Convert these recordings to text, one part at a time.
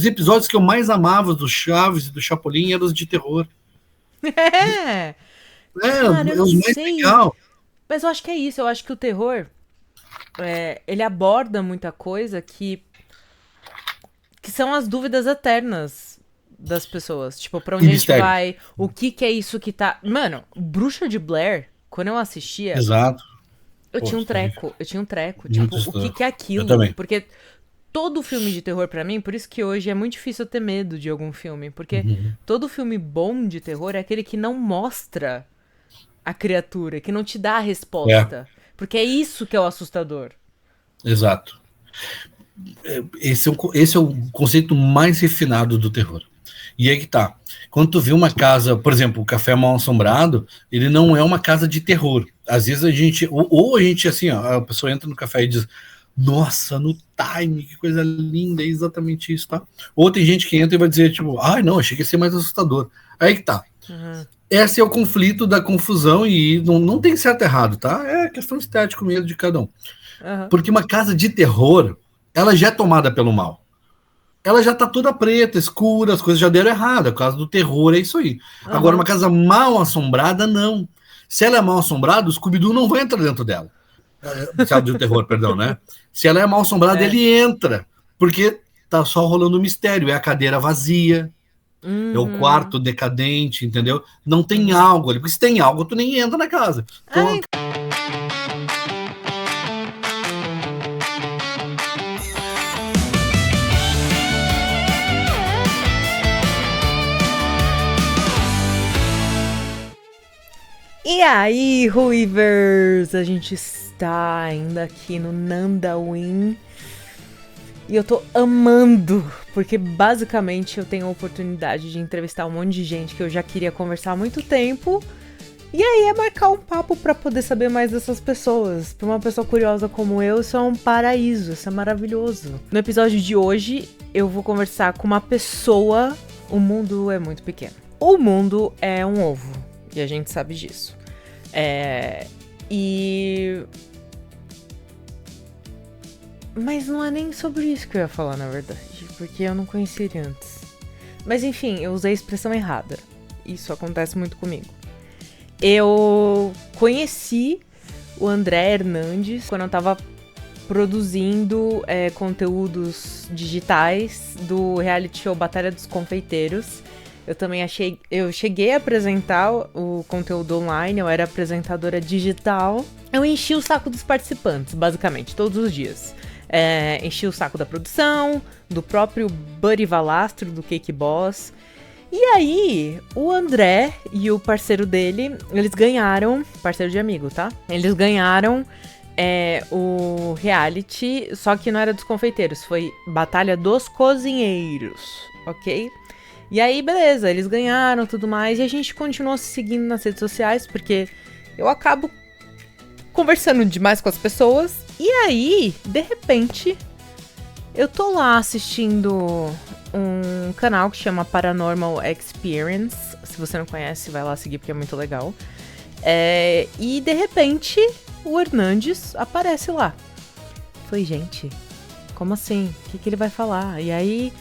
Os episódios que eu mais amava do Chaves e do Chapolin eram os de terror. É, cara, eu Os não mais sei. legais. Mas eu acho que é isso. Eu acho que o terror, ele aborda muita coisa que são as dúvidas eternas das pessoas. Tipo, pra E onde a gente mistério. vai? O que é isso que tá. Mano, Bruxa de Blair, quando eu assistia, Exato. eu Pô, tinha um terrível. treco. Eu tinha um treco. Muito Tipo, o assustador. que é Eu aquilo? também. Porque todo filme de terror pra mim, por isso que hoje é muito difícil eu ter medo de algum filme. Porque Uhum. todo filme bom de terror é aquele que não mostra a criatura, que não te dá a É, resposta. Porque é isso que é o assustador. exato. Esse é o conceito mais refinado do terror. E aí que tá. Quando tu vê uma casa, por exemplo, o Café Mal Assombrado, ele não é uma casa de terror. Às vezes a gente, ou a gente, assim, ó, a pessoa entra no café e diz, nossa, no time, que coisa linda, é exatamente isso, tá? Ou tem gente que entra e vai dizer, tipo, ai, não, achei que ia ser mais assustador. Aí que tá. Uhum. Esse é o conflito da confusão e não tem certo e errado, tá? É questão estética mesmo de cada um. Uhum. Porque uma casa de terror, ela já é tomada pelo mal. Ela já tá toda preta, escura, as coisas já deram errado. O caso do terror é isso aí. Agora, uma Uhum. casa mal assombrada, não. Se ela é mal assombrada, o Scooby-Doo não vai entrar dentro dela. Se ela de terror, perdão, né? Se ela é mal assombrada, É. ele entra. Porque tá só rolando um mistério. É a cadeira vazia, é o Uhum. quarto decadente, entendeu? Não tem Uhum. algo ali. Porque se tem algo, tu nem entra na casa. Então, Ai. E aí, Ruivers? A gente está ainda aqui no Nandawin. E eu tô amando, porque basicamente eu tenho a oportunidade de entrevistar um monte de gente que eu já queria conversar há muito tempo. E aí é marcar um papo pra poder saber mais dessas pessoas. Pra uma pessoa curiosa como eu, isso é um paraíso, isso é maravilhoso. No episódio de hoje, eu vou conversar com uma pessoa. O mundo é muito pequeno. O mundo é um ovo, e a gente sabe disso. Mas não é nem sobre isso que eu ia falar, na verdade, porque eu não conhecia ele antes. Mas enfim, eu usei a expressão errada. Isso acontece muito comigo. Eu conheci o André Hernandes quando eu tava produzindo conteúdos digitais do reality show Batalha dos Confeiteiros. Eu cheguei a apresentar o conteúdo online, eu era apresentadora digital. Eu enchi o saco dos participantes, basicamente, todos os dias. Enchi o saco da produção, do próprio Buddy Valastro, do Cake Boss. E aí, o André e o parceiro dele, eles ganharam, parceiro de amigo, tá? Eles ganharam o reality, só que não era dos confeiteiros, foi Batalha dos Cozinheiros, ok? E aí, beleza, eles ganharam tudo mais, e a gente continuou se seguindo nas redes sociais, porque eu acabo conversando demais com as pessoas. E aí, de repente, eu tô lá assistindo um canal que chama Paranormal Experience. Se você não conhece, vai lá seguir porque é muito legal. E de repente, o Hernandes aparece lá. Falei, gente, como assim? O que ele vai falar? E aí,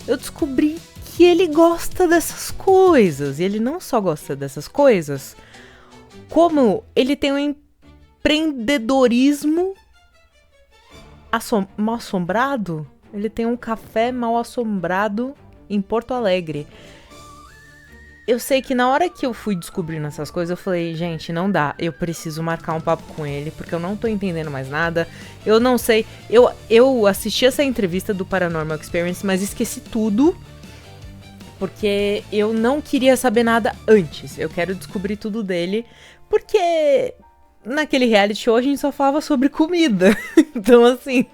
eu descobri que ele gosta dessas coisas. E ele não só gosta dessas coisas, como ele tem um empreendedorismo mal assombrado. Ele tem um café mal assombrado em Porto Alegre. Eu sei que na hora que eu fui descobrindo essas coisas, eu falei, gente, não dá. Eu preciso marcar um papo com ele, porque eu não tô entendendo mais nada. Eu não sei. Eu assisti essa entrevista do Paranormal Experience, mas esqueci tudo. Porque eu não queria saber nada antes. Eu quero descobrir tudo dele. Porque naquele reality show a gente só falava sobre comida. Então, assim,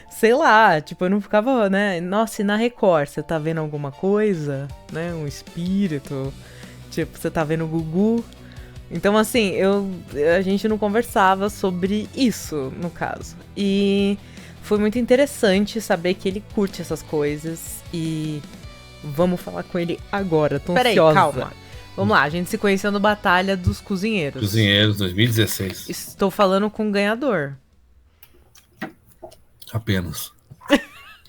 sei lá, tipo, eu não ficava, né? Nossa, e na Record, você tá vendo alguma coisa? Né? Um espírito? Tipo, você tá vendo o Gugu? Então, assim, a gente não conversava sobre isso, no caso. E foi muito interessante saber que ele curte essas coisas. E vamos falar com ele agora, tô ansiosa. Peraí, calma. Vamos lá, a gente se conheceu no Batalha dos Cozinheiros. Cozinheiros 2016. Estou falando com o ganhador. Apenas.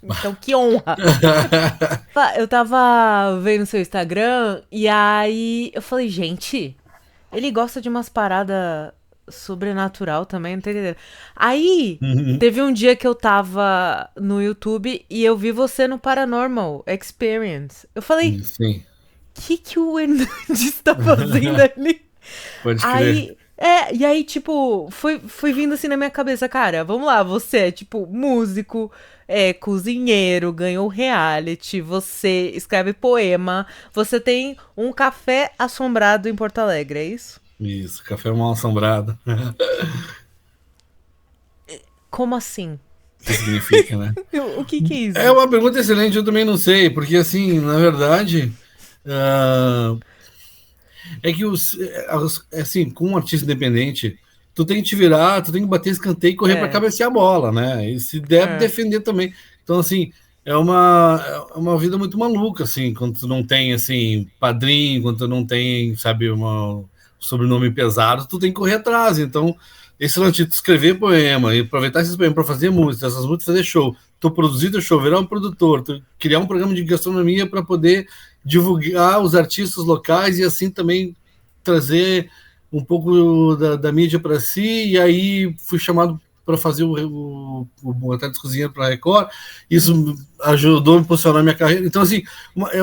Então, que honra. Eu tava vendo seu Instagram e aí eu falei, gente, ele gosta de umas paradas sobrenatural também, não tô entendendo. Aí, Uhum. teve um dia que eu tava no YouTube e eu vi você no Paranormal Experience. Eu falei, Sim. que o Hernandes tá fazendo ali? Pode crer. Aí, e aí, tipo, foi vindo assim na minha cabeça, cara, vamos lá, você é, tipo, músico, cozinheiro, ganhou reality, você escreve poema, você tem um café assombrado em Porto Alegre, é isso? Isso, café mal assombrado. O Como assim? que significa, né? O que é É isso? uma pergunta excelente, eu também não sei, porque assim, na verdade, ah, é que assim, com um artista independente, tu tem que te virar, tu tem que bater escanteio e correr para É, cabecear a bola, né? E se deve é, defender também. Então, assim, é uma vida muito maluca, assim, quando tu não tem, assim, padrinho, quando tu não tem, sabe, sobrenome pesado, tu tem que correr atrás. Então, esse lance de tu escrever poema e aproveitar esses poemas para fazer música, essas músicas fazer show, tu produzir teu show, virar um produtor, tu criar um programa de gastronomia para poder divulgar os artistas locais e assim também trazer um pouco da mídia para si. E aí fui chamado para fazer o Boa Tarde Cozinha para a Record. Isso ajudou a impulsionar minha carreira. Então, assim,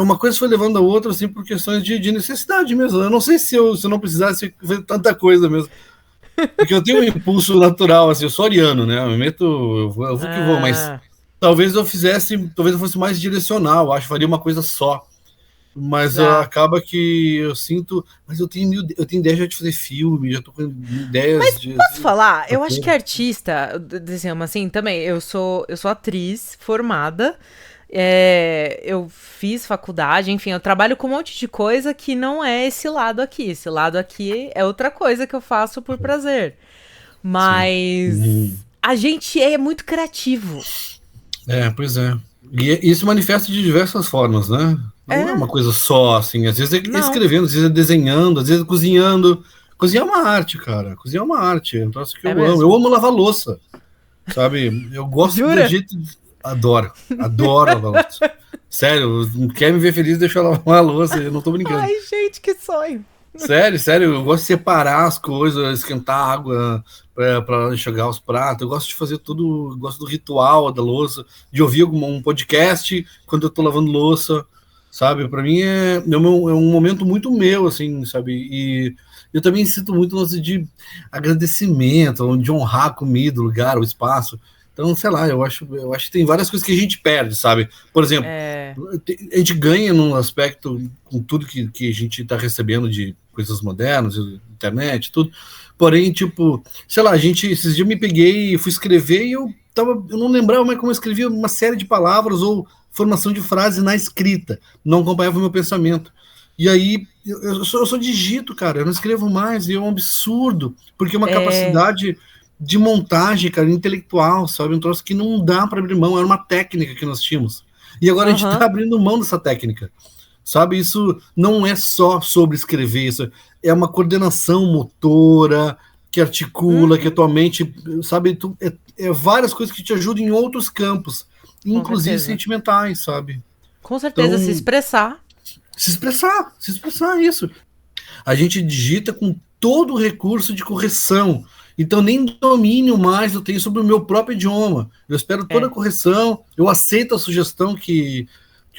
uma coisa foi levando a outra, assim, por questões de necessidade mesmo. Eu não sei se eu não precisasse fazer tanta coisa mesmo. Porque eu tenho um impulso natural, assim, eu sou ariano, né? Eu vou que vou, mas ah, talvez eu fosse mais direcional, acho que faria uma coisa só. Mas já. acaba que eu sinto. Mas eu tenho ideia já de fazer filme, já tô com ideias Mas de. posso falar? Eu acho que Roteiro. artista, dizemos assim, também, eu sou atriz formada, eu fiz faculdade, enfim, eu trabalho com um monte de coisa que não é esse lado aqui. Esse lado aqui é outra coisa que eu faço por prazer. Sim. Uhum. Mas a gente é muito criativo. Pois é. E isso manifesta de diversas formas, né? Não é É, uma coisa só, assim. Às vezes é não. escrevendo, às vezes é desenhando, às vezes é cozinhando. Cozinhar é uma arte, cara. Cozinhar é uma arte. É um troço que É eu amo. Eu mesmo. amo lavar louça, sabe? Eu gosto do Jura? jeito. Adoro. Adoro lavar louça. Sério, quer me ver feliz, deixa eu lavar a louça. Eu não tô brincando. Ai, gente, que sonho. Sério, sério, eu gosto de separar as coisas, esquentar água para enxugar os pratos. Eu gosto de fazer tudo, gosto do ritual da louça, de ouvir um podcast quando eu tô lavando louça, sabe? Para mim é um momento muito meu, assim, sabe? E eu também sinto muito lance de agradecimento, de honrar a comida, o lugar, o espaço. Então, sei lá, eu acho que tem várias coisas que a gente perde, sabe? Por exemplo, É. a gente ganha num aspecto com tudo que a gente está recebendo de coisas modernas, internet, tudo. Porém, tipo, sei lá, esses dias eu me peguei e fui escrever e eu não lembrava mais como eu escrevia uma série de palavras ou formação de frase na escrita, não acompanhava o meu pensamento. E aí eu só digito, cara, eu não escrevo mais, e é um absurdo, porque é uma É. capacidade de montagem, cara, intelectual, sabe? Um troço que não dá para abrir mão, era uma técnica que nós tínhamos. E agora a gente está Aham. abrindo mão dessa técnica. Sabe, isso não é só sobre escrever, isso é uma coordenação motora que articula, que Uhum. a tua mente, sabe, é várias coisas que te ajudam em outros campos, Com inclusive certeza. sentimentais, sabe? Com certeza, se Então, expressar. se expressar isso. A gente digita com todo o recurso de correção. Então, nem domínio mais eu tenho sobre o meu próprio idioma. Eu espero toda a É. correção, eu aceito a sugestão que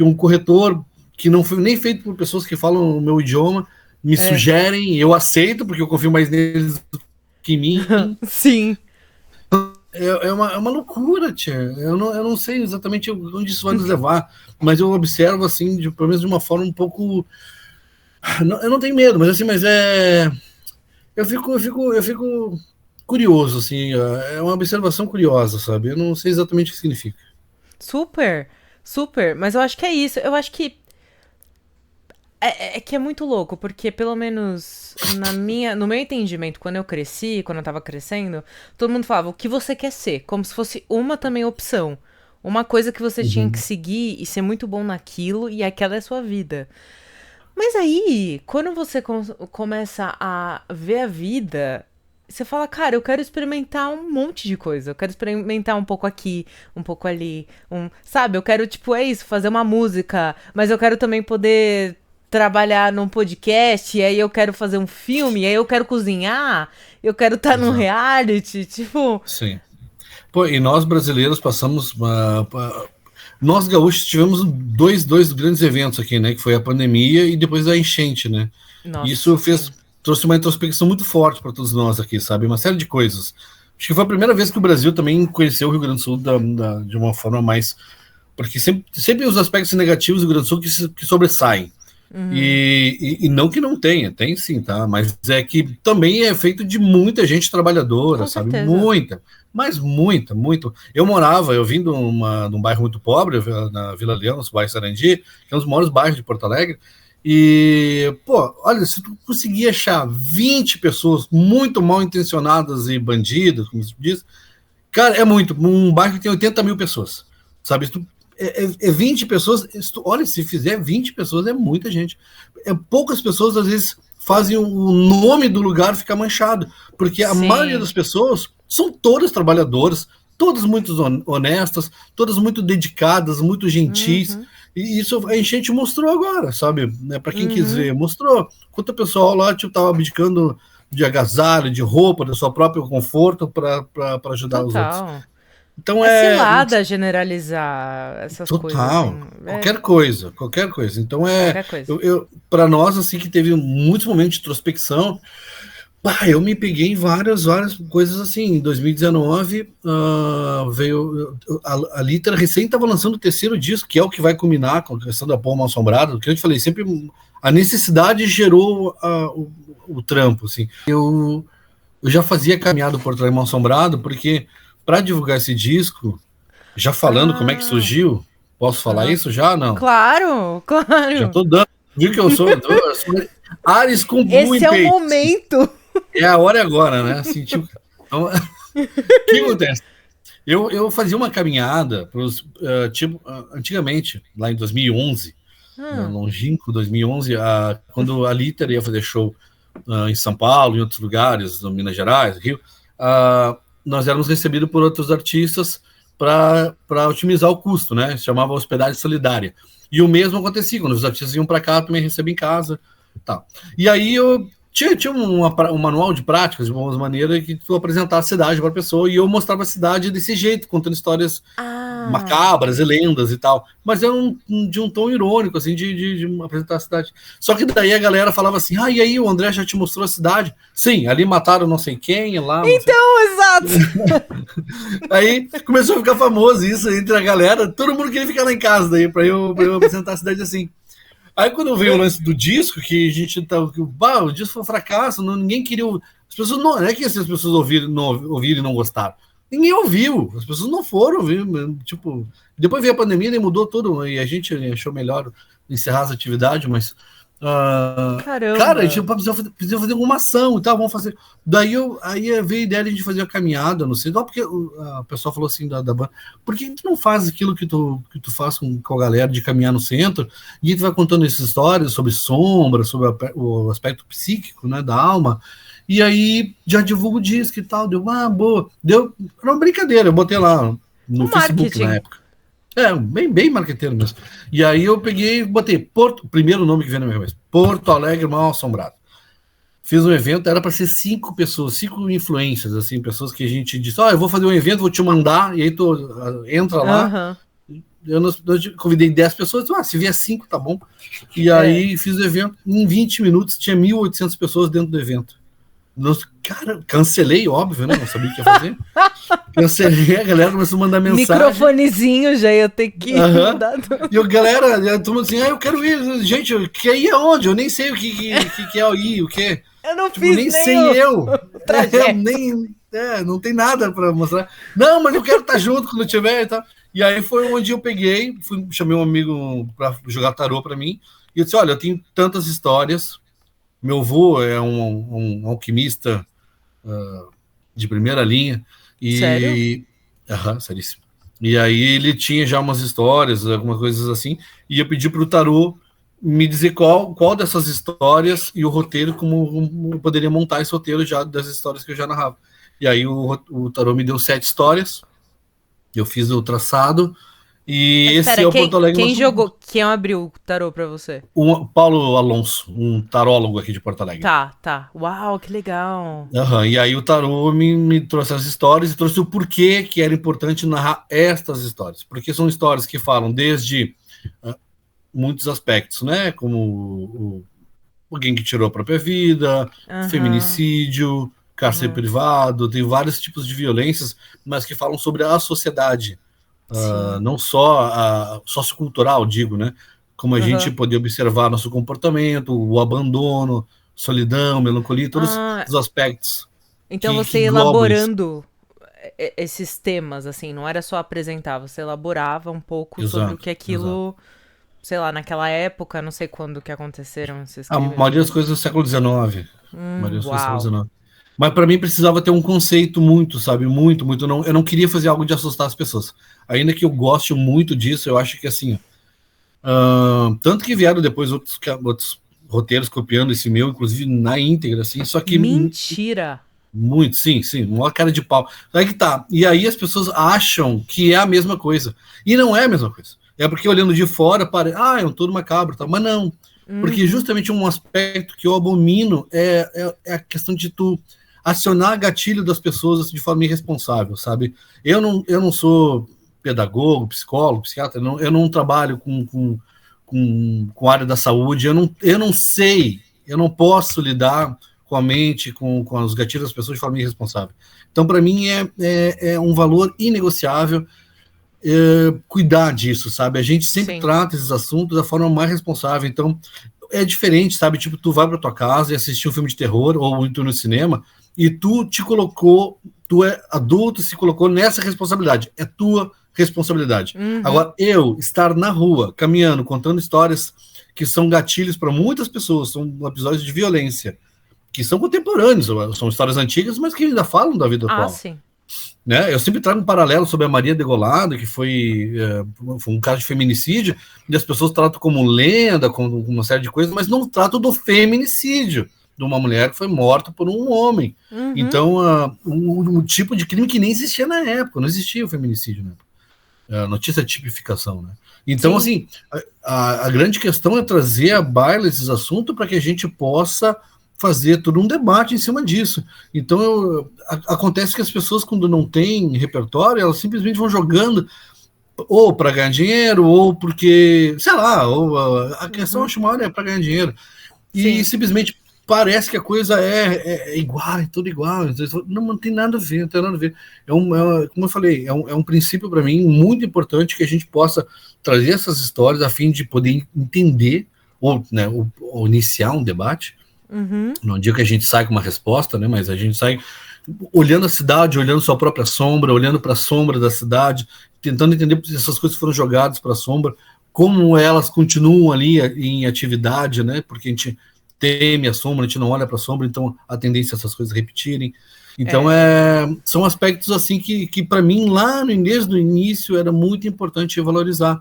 um corretor, que não foi nem feito por pessoas que falam o meu idioma, me É. sugerem, eu aceito, porque eu confio mais neles do que em mim. Sim. É uma loucura, tia. Eu não sei exatamente onde isso vai nos levar, mas eu observo, assim, pelo menos de uma forma um pouco. Eu não tenho medo, mas assim, eu fico curioso, assim, é uma observação curiosa, sabe? Eu não sei exatamente o que significa. Super. Super. Mas eu acho que é isso. Eu acho que. É que é muito louco, porque pelo menos no meu entendimento, quando eu cresci, quando eu tava crescendo, todo mundo falava o que você quer ser, como se fosse uma também opção. Uma coisa que você tinha que Uhum. seguir e ser muito bom naquilo, e aquela é a sua vida. Mas aí, quando você começa a ver a vida, você fala, cara, eu quero experimentar um monte de coisa. Eu quero experimentar um pouco aqui, um pouco ali. Sabe, eu quero, tipo, é isso, fazer uma música. Mas eu quero também poder trabalhar num podcast. E aí eu quero fazer um filme. E aí eu quero cozinhar. Eu quero estar num Exato. reality. Tipo, Sim. Pô, e nós brasileiros passamos. Nós gaúchos tivemos dois grandes eventos aqui, né? Que foi a pandemia e depois a enchente, né? E nossa, isso sim. trouxe uma introspecção muito forte para todos nós aqui, sabe? Uma série de coisas. Acho que foi a primeira vez que o Brasil também conheceu o Rio Grande do Sul de uma forma mais. Porque sempre os aspectos negativos do Rio Grande do Sul que sobressaem. E não que não tenha, tem sim, tá? Mas é que também é feito de muita gente trabalhadora, Com sabe? certeza. Muita, mas muita, muito. Eu vim de um bairro muito pobre, na Vila Leão, no bairro Sarandi, que é um dos maiores bairros de Porto Alegre. E, pô, olha, se tu conseguir achar 20 pessoas muito mal intencionadas e bandidas, como se diz, cara, é muito. Um bairro que tem 80 mil pessoas, sabe? É 20 pessoas. Olha, se fizer 20 pessoas, é muita gente. Poucas pessoas, às vezes, fazem o nome do lugar ficar manchado, porque a maioria Sim. das pessoas são todas trabalhadoras, todas muito honestas, todas muito dedicadas, muito gentis. Uhum. E isso a enchente mostrou agora, sabe? Né, para quem quis Uhum. ver, mostrou. Quanto o pessoal lá tipo, tava abdicando de agasalho, de roupa, do seu próprio conforto para ajudar os outros. Total. Então É é cilada generalizar essas coisas, total, assim. É qualquer coisa, qualquer coisa. Então qualquer coisa. para nós assim que teve muitos momentos de introspecção, eu me peguei em várias coisas assim. Em 2019 veio a Litra recém estava lançando o terceiro disco, que é o que vai culminar com a questão da Pó Mal Assombrado, que eu te falei sempre a necessidade gerou o trampo, assim. Eu já fazia caminhada por Porto Mal Assombrado porque para divulgar esse disco, já falando como é que Ah, surgiu, posso falar aham. isso já? Não. Claro, Já claro. tô dando. Viu que eu sou Ares com Blue Esse em é o peito. momento. É a hora agora, né? Sentiu. Então, o que acontece? Eu fazia uma caminhada antigamente, lá em 2011, Hum. longínquo 2011, quando a Liter ia fazer show em São Paulo, em outros lugares, no Minas Gerais, Rio, nós éramos recebidos por outros artistas para otimizar o custo, né? Se chamava hospedagem solidária. E o mesmo acontecia, quando os artistas iam para cá, também recebiam em casa. Tá. E aí eu tinha um manual de práticas, de algumas maneiras, que tu apresentava a cidade para a pessoa, e eu mostrava a cidade desse jeito, contando histórias Ah. macabras e lendas e tal. Mas era de um tom irônico, assim, de apresentar a cidade. Só que daí a galera falava assim, e aí, o André já te mostrou a cidade? Sim, ali mataram não sei quem, lá, não sei. Então, exato. Aí começou a ficar famoso isso entre a galera, todo mundo queria ficar lá em casa daí, pra eu apresentar a cidade assim. Aí quando veio o lance do disco, que a gente tá. O disco foi um fracasso, ninguém queria. As pessoas não é que as pessoas ouviram e não gostaram. Ninguém ouviu, as pessoas não foram ouvir. Tipo, depois veio a pandemia e mudou tudo, e a gente achou melhor encerrar essa atividade, mas. Cara, a gente Caramba. precisa fazer alguma ação e tal, vamos fazer. Aí veio a ideia de a gente fazer a caminhada, não sei, não, porque a pessoa falou assim da banda, por que tu não faz aquilo que tu faz com a galera de caminhar no centro, e tu vai contando essas histórias sobre sombra, sobre o aspecto psíquico, né, da alma, e aí já divulgo o disco e tal, boa, era uma brincadeira, eu botei lá O no Facebook na marketing. época. Bem marqueteiro mesmo. E aí eu peguei e botei o primeiro nome que veio na minha cabeça, Porto Alegre Mal Assombrado. Fiz um evento, era para ser 5 pessoas, 5 influências, assim, pessoas que a gente disse, eu vou fazer um evento, vou te mandar, e aí tu entra lá. Aham. Eu convidei 10 pessoas, se vier 5, tá bom. E É. aí fiz o evento, em 20 minutos tinha 1.800 pessoas dentro do evento. Cara, cancelei, óbvio, né? Não sabia o que ia fazer. Cancelei, a galera começou a mandar mensagem. Microfonezinho já ia ter que Aham. mudar tudo. E a galera, a turma assim, eu quero ir. Gente, quer ir aonde? Eu nem sei o que é ir, o que. Eu não Tipo, fiz nem nem sei o eu. trajeto. Não tem nada para mostrar. Não, mas eu quero estar junto quando tiver e tal. E aí foi onde eu peguei, chamei um amigo para jogar tarô para mim. E eu disse: olha, eu tenho tantas histórias. Meu avô é um alquimista de primeira linha. Sério? E. Seríssimo. E aí ele tinha já umas histórias, algumas coisas assim, e eu pedi para o tarô me dizer qual dessas histórias e o roteiro, como eu poderia montar esse roteiro já das histórias que eu já narrava. E aí o tarô me deu 7 histórias, eu fiz o traçado, e Mas esse pera, é o Porto Alegre quem Maçom. jogou, quem abriu o tarô pra você? O Paulo Alonso, um tarólogo aqui de Porto Alegre. Tá. Uau, que legal. Uhum. E aí o tarô me trouxe as histórias e trouxe o porquê que era importante narrar estas histórias. Porque são histórias que falam desde muitos aspectos, né? Como alguém que tirou a própria vida, Aham. feminicídio, cárcere privado, tem vários tipos de violências, mas que falam sobre a sociedade, Sim. não só a sociocultural, digo, né? Como a gente Aham. poder observar nosso comportamento, o abandono, solidão, melancolia, todos Ah, os aspectos então que você englobam isso. elaborando esses temas, assim, não era só apresentar, você elaborava um pouco sobre o Exato, que exato. aquilo, sei lá, naquela época, não sei quando que aconteceram, você A escreveu. maioria das coisas do século XIX. A maioria das coisas do século Uau. XIX. Mas para mim precisava ter um conceito muito, sabe? Muito, muito. Eu não queria fazer algo de assustar as pessoas. Ainda que eu goste muito disso, eu acho que assim. Tanto que vieram depois outros roteiros copiando esse meu, inclusive na íntegra, assim. Só que Mentira. muito, sim, uma cara de pau. Aí que tá. E aí as pessoas acham que é a mesma coisa. E não é a mesma coisa. É porque olhando de fora, é um todo macabro, tá? Mas não. Porque Uhum. justamente um aspecto que eu abomino é a questão de tu acionar gatilho das pessoas de forma irresponsável, sabe? Eu não sou pedagogo, psicólogo, psiquiatra, eu não trabalho com a área da saúde, eu não sei, eu não posso lidar com a mente, com os gatilhos das pessoas de forma irresponsável. Então, para mim, é um valor inegociável cuidar disso, sabe? A gente sempre Sim. trata esses assuntos da forma mais responsável. Então, é diferente, sabe? Tipo, tu vai pra tua casa e assistir um filme de terror ou tu no cinema e tu é adulto, se colocou nessa responsabilidade. É tua responsabilidade. Uhum. Agora, eu estar na rua, caminhando, contando histórias que são gatilhos para muitas pessoas, são episódios de violência, que são contemporâneos, são histórias antigas, mas que ainda falam da vida Ah, atual. sim. Né? Eu sempre trago um paralelo sobre a Maria Degolado, que foi um caso de feminicídio, e as pessoas tratam como lenda, como uma série de coisas, mas não tratam do feminicídio, de uma mulher que foi morta por um homem. Uhum. Então, um tipo de crime que nem existia na época, não existia o feminicídio, né? A notícia de tipificação, né? Então, Sim. assim, a grande questão é trazer à baila esses assuntos para que a gente possa fazer todo um debate em cima disso. Então, acontece que as pessoas, quando não têm repertório, elas simplesmente vão jogando ou para ganhar dinheiro, ou porque, sei lá, ou a questão, Uhum. acho maior, é para ganhar dinheiro. E Sim. simplesmente parece que a coisa é igual, é tudo igual. Não tem nada a ver, não tem nada a ver. Como eu falei, é um princípio para mim muito importante que a gente possa trazer essas histórias a fim de poder entender ou, né, ou iniciar um debate. Uhum. Não digo que a gente sai com uma resposta, né, mas a gente sai olhando a cidade, olhando sua própria sombra, olhando para a sombra da cidade, tentando entender se essas coisas foram jogadas para a sombra, como elas continuam ali em atividade, né? Porque a gente teme a sombra, a gente não olha para a sombra, então a tendência é essas coisas repetirem. Então, É. são aspectos assim que para mim, lá desde o início, era muito importante valorizar.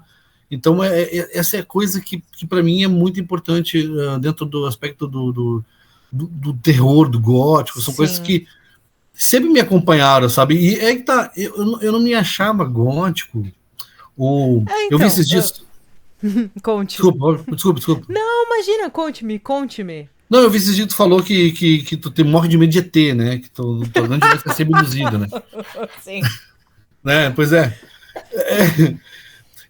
Então, essa é a coisa que para mim é muito importante dentro do aspecto do terror, do gótico, são coisas Sim. que sempre me acompanharam, sabe? E é que tá, eu não me achava gótico. É, Eu vi então, esses dias. conte. Desculpa. Não, imagina, conte-me. Não, eu vi esses dias que tu falou que tu morre de medo de ET, né? Que tu grande vai ficar ser abduzido, né? Sim. Pois é.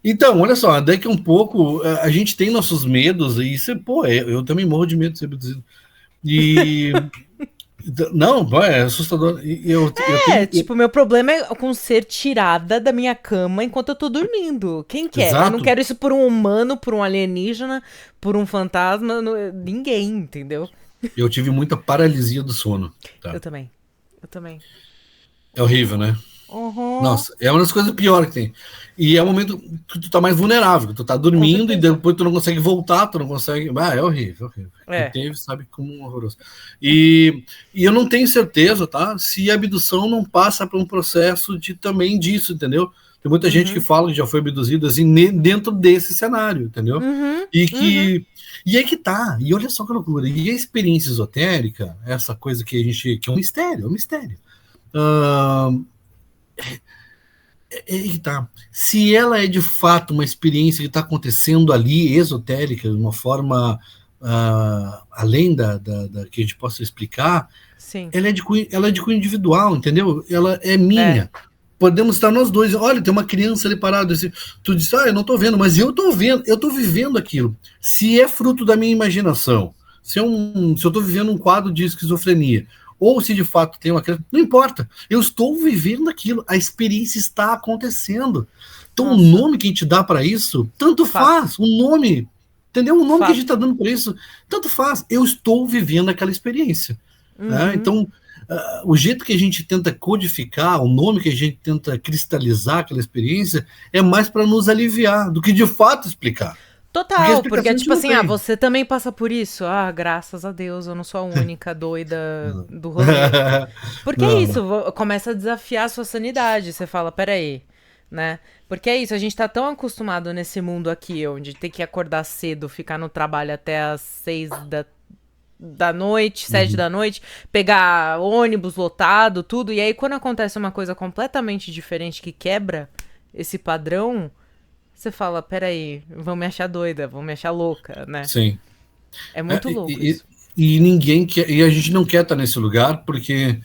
Então, olha só, daqui a um pouco a gente tem nossos medos, e isso, pô, eu também morro de medo de ser abduzido. E. Não, é assustador. E eu É, tenho. tipo, meu problema é com ser tirada da minha cama enquanto eu tô dormindo. Quem quer? Eu não Exato. quero isso por um humano, por um alienígena, por um fantasma, ninguém, entendeu? Eu tive muita paralisia do sono. Eu Tá? também. Eu também. É horrível, né? Uhum. Nossa, é uma das coisas piores que tem. E é o momento que tu tá mais vulnerável, que tu tá Com dormindo e certeza. depois tu não consegue voltar, tu não consegue. É horrível, horrível. Quem É. teve sabe como é horroroso. E eu não tenho certeza, tá? Se a abdução não passa por um processo também disso, entendeu? Tem muita gente que fala que já foi abduzido assim, dentro desse cenário, entendeu? E aí que tá, e olha só que loucura, e a experiência esotérica, essa coisa que a gente, que é um mistério, é que tá, se ela é de fato uma experiência que está acontecendo ali, esotérica, de uma forma além da que a gente possa explicar, Sim. ela é de cunho individual, entendeu? Ela é minha. Podemos estar nós dois, olha, tem uma criança ali parada, assim, tu diz, eu não tô vendo, mas eu tô vendo, eu tô vivendo aquilo. Se é fruto da minha imaginação, se eu tô vivendo um quadro de esquizofrenia, ou se de fato tem uma criança, não importa, eu estou vivendo aquilo, a experiência está acontecendo. Então o nome que a gente dá para isso, tanto faz, o nome, entendeu? O nome que a gente está dando para isso, tanto faz, eu estou vivendo aquela experiência. Né? Então, o jeito que a gente tenta codificar, o nome que a gente tenta cristalizar aquela experiência, é mais para nos aliviar do que de fato explicar. Total, porque é tipo assim, você também passa por isso? Graças a Deus, eu não sou a única doida do rolê. Porque é isso, começa a desafiar a sua sanidade, você fala, peraí, né? Porque é isso, a gente tá tão acostumado nesse mundo aqui, onde tem que acordar cedo, ficar no trabalho até às 6 da noite, 7 da noite, pegar ônibus lotado, tudo, e aí quando acontece uma coisa completamente diferente que quebra esse padrão, você fala, peraí, vão me achar doida, vão me achar louca, né? Sim. É muito louco isso. E ninguém quer, e a gente não quer estar nesse lugar porque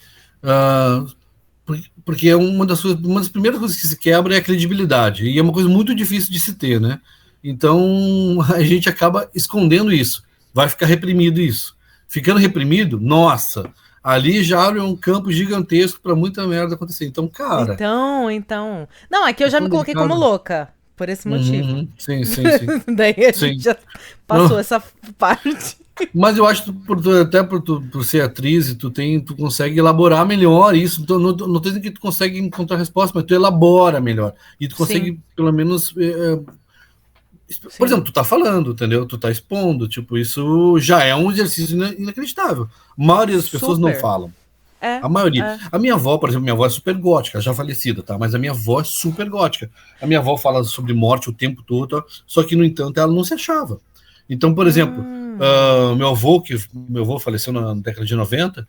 porque uma das primeiras coisas que se quebra é a credibilidade, e é uma coisa muito difícil de se ter, né? Então a gente acaba escondendo isso, vai ficar reprimido isso. Ficando reprimido, nossa, ali já abre um campo gigantesco para muita merda acontecer. Então, cara... Então... Não, aqui eu já me coloquei como louca, por esse motivo. Sim. Daí a gente já passou essa parte. Mas eu acho que até por ser atriz, tu consegue elaborar melhor isso. Não tô dizendo que tu consegue encontrar a resposta, mas tu elabora melhor. E tu consegue, pelo menos... Por exemplo, tu tá falando, entendeu? Tu tá expondo, tipo, isso já é um exercício inacreditável. A maioria das pessoas não falam. A maioria. A minha avó, por exemplo, minha avó é super gótica, já falecida, tá? Mas a minha avó é super gótica. A minha avó fala sobre morte o tempo todo, só que, no entanto, ela não se achava. Então, por exemplo, meu avô faleceu na década de 90,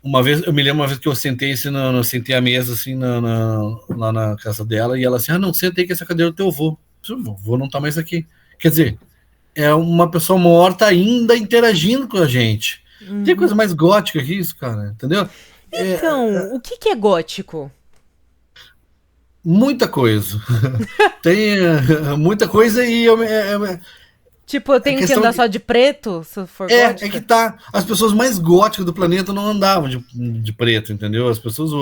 uma vez, eu me lembro uma vez que eu sentei à mesa, assim, lá na casa dela, e ela assim, não, sentei que essa cadeira é do teu avô. O avô não tá mais aqui. Quer dizer, é uma pessoa morta ainda interagindo com a gente. Tem coisa mais gótica que isso, cara, entendeu? Então, o que é gótico? Muita coisa. Tem muita coisa e... Tipo, eu tenho que andar só de preto, se for gótica? É que tá. As pessoas mais góticas do planeta não andavam de preto, entendeu? As pessoas...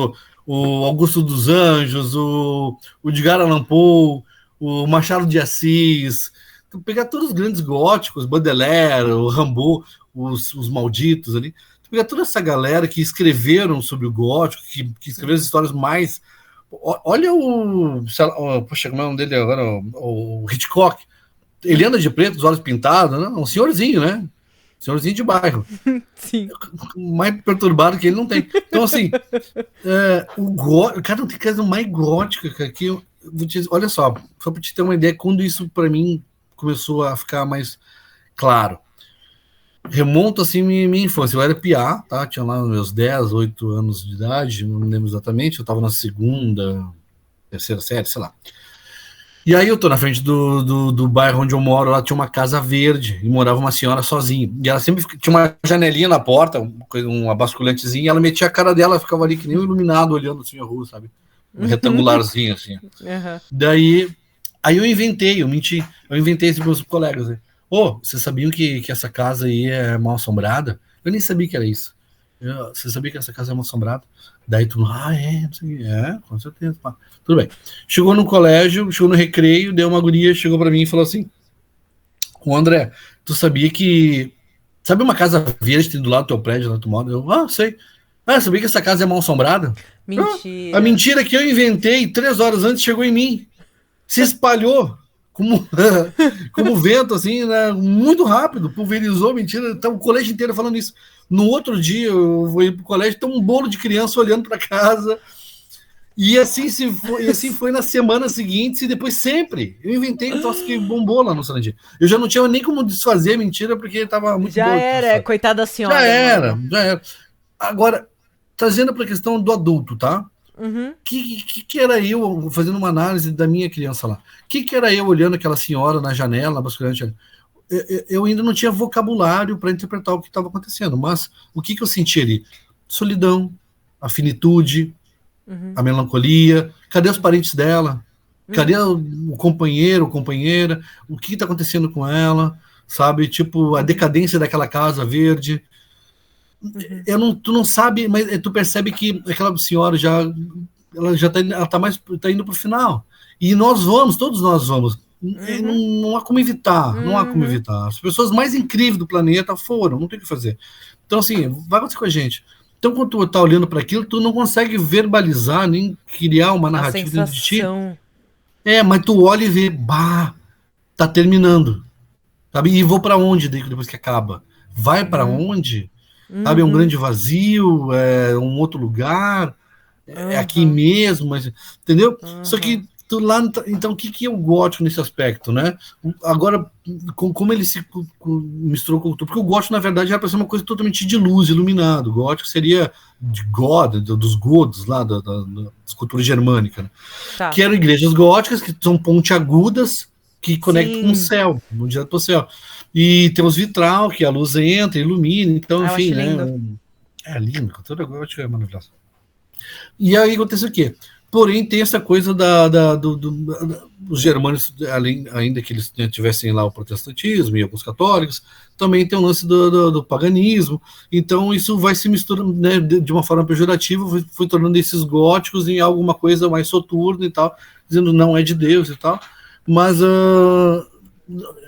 O Augusto dos Anjos, o Edgar Allan Poe, o Machado de Assis... Tu pegar todos os grandes góticos, Baudelaire, o Rimbaud, os malditos ali, tu pegar toda essa galera que escreveram sobre o gótico, que escreveram as histórias mais... Olha poxa, como é o nome dele agora? O Hitchcock. Ele anda de preto, os olhos pintados, né? Um senhorzinho, né? Senhorzinho de bairro. Sim. Mais perturbado que ele não tem. Então, assim, cara, não tem coisa mais gótica que eu vou te dizer, olha só pra te ter uma ideia, quando isso pra mim começou a ficar mais claro. Remonto assim minha infância. Eu era piá, tá? Tinha lá meus 10, 8 anos de idade, não me lembro exatamente. Eu tava na segunda, terceira série, sei lá. E aí eu tô na frente do bairro onde eu moro, lá tinha uma casa verde, e morava uma senhora sozinha. E ela sempre tinha uma janelinha na porta, uma basculantezinha, e ela metia a cara dela, ficava ali que nem um iluminado, olhando assim a rua, sabe? Um retangularzinho, assim. Daí... Aí eu menti. Eu inventei isso para meus colegas. Né? Vocês sabiam que essa casa aí é mal assombrada? Eu nem sabia que era isso. Você sabia que essa casa é mal assombrada? Daí tu, com certeza. Pá. Tudo bem. Chegou no colégio, chegou no recreio, deu uma guria, chegou para mim e falou assim: "O André, tu sabia que... Sabe uma casa verde tem do lado do teu prédio, lá do teu modo?" Eu, sei. Sabia que essa casa é mal assombrada? Mentira. A mentira que eu inventei 3 horas antes chegou em mim. Se espalhou como vento, assim, né? Muito rápido, pulverizou, mentira, tá o colégio inteiro falando isso. No outro dia, eu vou ir pro colégio, tem um bolo de criança olhando para casa, E assim foi na semana seguinte e depois sempre. Eu inventei um troço que bombou lá no Sarandi. Eu já não tinha nem como desfazer a mentira, porque estava muito Já boa. era, coitada da Já senhora, era, mano. já era. Agora, trazendo para a questão do adulto, tá? Uhum. Que era eu fazendo uma análise da minha criança lá? Que era eu olhando aquela senhora na janela, basculante? Eu ainda não tinha vocabulário para interpretar o que estava acontecendo, mas o que eu senti ali? Solidão, a finitude, a melancolia. Cadê os parentes dela? Cadê o companheiro, companheira? O que está acontecendo com ela? Sabe? Tipo, a decadência daquela casa verde. Tu não sabe, mas tu percebe que aquela senhora ela já tá, ela tá mais tá indo para o final. E nós vamos, todos nós vamos. Não há como evitar, não há como evitar. As pessoas mais incríveis do planeta foram, não tem o que fazer. Então, assim, vai acontecer com a gente. Então, quando tu tá olhando para aquilo, tu não consegue verbalizar, nem criar uma A narrativa dentro de ti. sensação. Mas tu olha e vê, bah, tá terminando. Sabe? E vou para onde depois que acaba? Vai para onde? Sabe, é um grande vazio, é um outro lugar, é aqui mesmo, mas, entendeu? Só que tu lá, então, o que é o gótico nesse aspecto, né? Agora, como ele se misturou com o porque o gótico, na verdade, era para ser uma coisa totalmente de luz, iluminado. O gótico seria de God, dos godos lá, da escultura germânica, né? Tá. Que eram igrejas góticas, que são pontiagudas, que conectam com o céu, direto para o céu. E tem os vitral, que a luz entra, ilumina, então, enfim, né? Lindo. É lindo, cultura gótica é maravilhosa. E aí acontece o quê? Porém, tem essa coisa dos germânicos, ainda que eles tivessem lá o protestantismo e alguns católicos, também tem o lance do paganismo. Então, isso vai se misturando, né, de uma forma pejorativa, foi tornando esses góticos em alguma coisa mais soturna e tal, dizendo não é de Deus e tal. Mas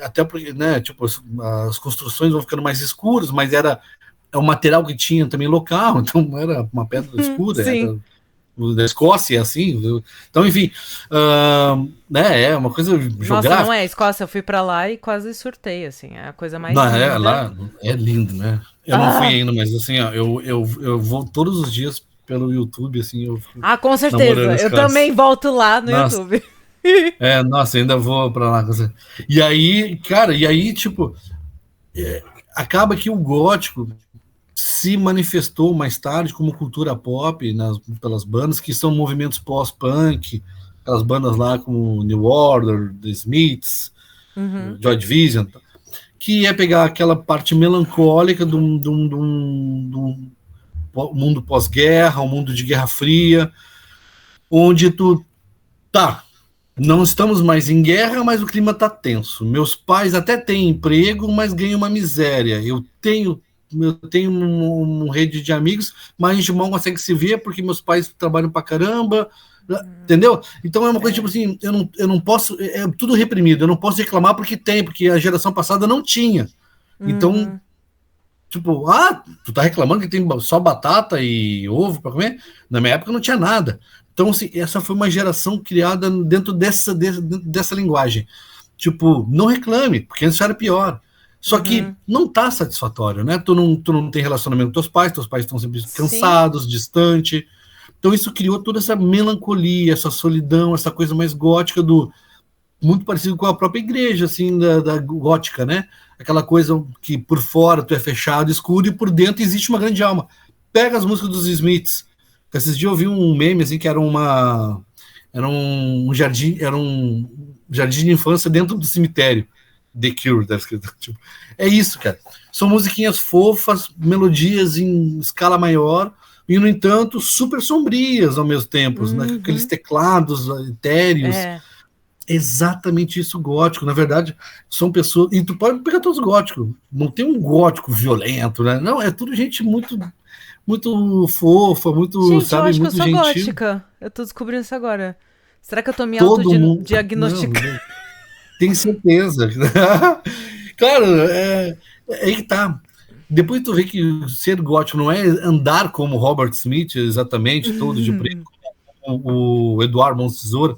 até porque, né, tipo, as construções vão ficando mais escuras, mas é o material que tinha também local, então era uma pedra escura, era da Escócia, assim. Então, enfim, né, é uma coisa geográfica. Nossa, não é Escócia, eu fui pra lá e quase surtei, assim, é a coisa mais linda. Lá é lindo, né? Eu não fui ainda, mas assim, ó, eu vou todos os dias pelo YouTube, assim, com certeza, eu também volto lá no YouTube. Nossa, ainda vou pra lá. E aí, cara, tipo, acaba que o gótico se manifestou mais tarde como cultura pop pelas bandas que são movimentos pós-punk, aquelas bandas lá como New Order, The Smiths, Joy Division, que é pegar aquela parte melancólica do mundo pós-guerra, um mundo de Guerra Fria, onde não estamos mais em guerra, mas o clima está tenso. Meus pais até têm emprego, mas ganham uma miséria. Eu tenho uma rede de amigos, mas a gente mal consegue se ver porque meus pais trabalham pra caramba, entendeu? Então é uma coisa tipo assim, eu não posso, é tudo reprimido, eu não posso reclamar porque a geração passada não tinha. Então, tipo, tu tá reclamando que tem só batata e ovo para comer? Na minha época não tinha nada. Então, assim, essa foi uma geração criada dentro dessa linguagem. Tipo, não reclame, porque antes era pior. Só que não tá satisfatório, né? Tu não tem relacionamento com teus pais estão sempre cansados, distantes. Então isso criou toda essa melancolia, essa solidão, essa coisa mais gótica muito parecido com a própria igreja, assim, da gótica, né? Aquela coisa que por fora tu é fechado, escuro, e por dentro existe uma grande alma. Pega as músicas dos Smiths. Esses dias eu vi um meme, assim, que era um jardim de infância dentro do cemitério. The Cure, tipo, é isso, cara. São musiquinhas fofas, melodias em escala maior, e, no entanto, super sombrias ao mesmo tempo, né? Aqueles teclados etéreos. Exatamente isso, gótico. Na verdade, são pessoas. E tu pode pegar todos os góticos. Não tem um gótico violento, né? Não, é tudo gente muito, muito fofa, muito, gente, sabe, eu acho muito que eu sou gentil. gótica. Eu tô descobrindo isso agora. Será que eu tô me autodiagnosticando? Tem certeza. Claro, aí que tá. Depois tu vê que ser gótico não é andar como Robert Smith, exatamente, todo de preto, como o Eduardo Mãos de Tesoura,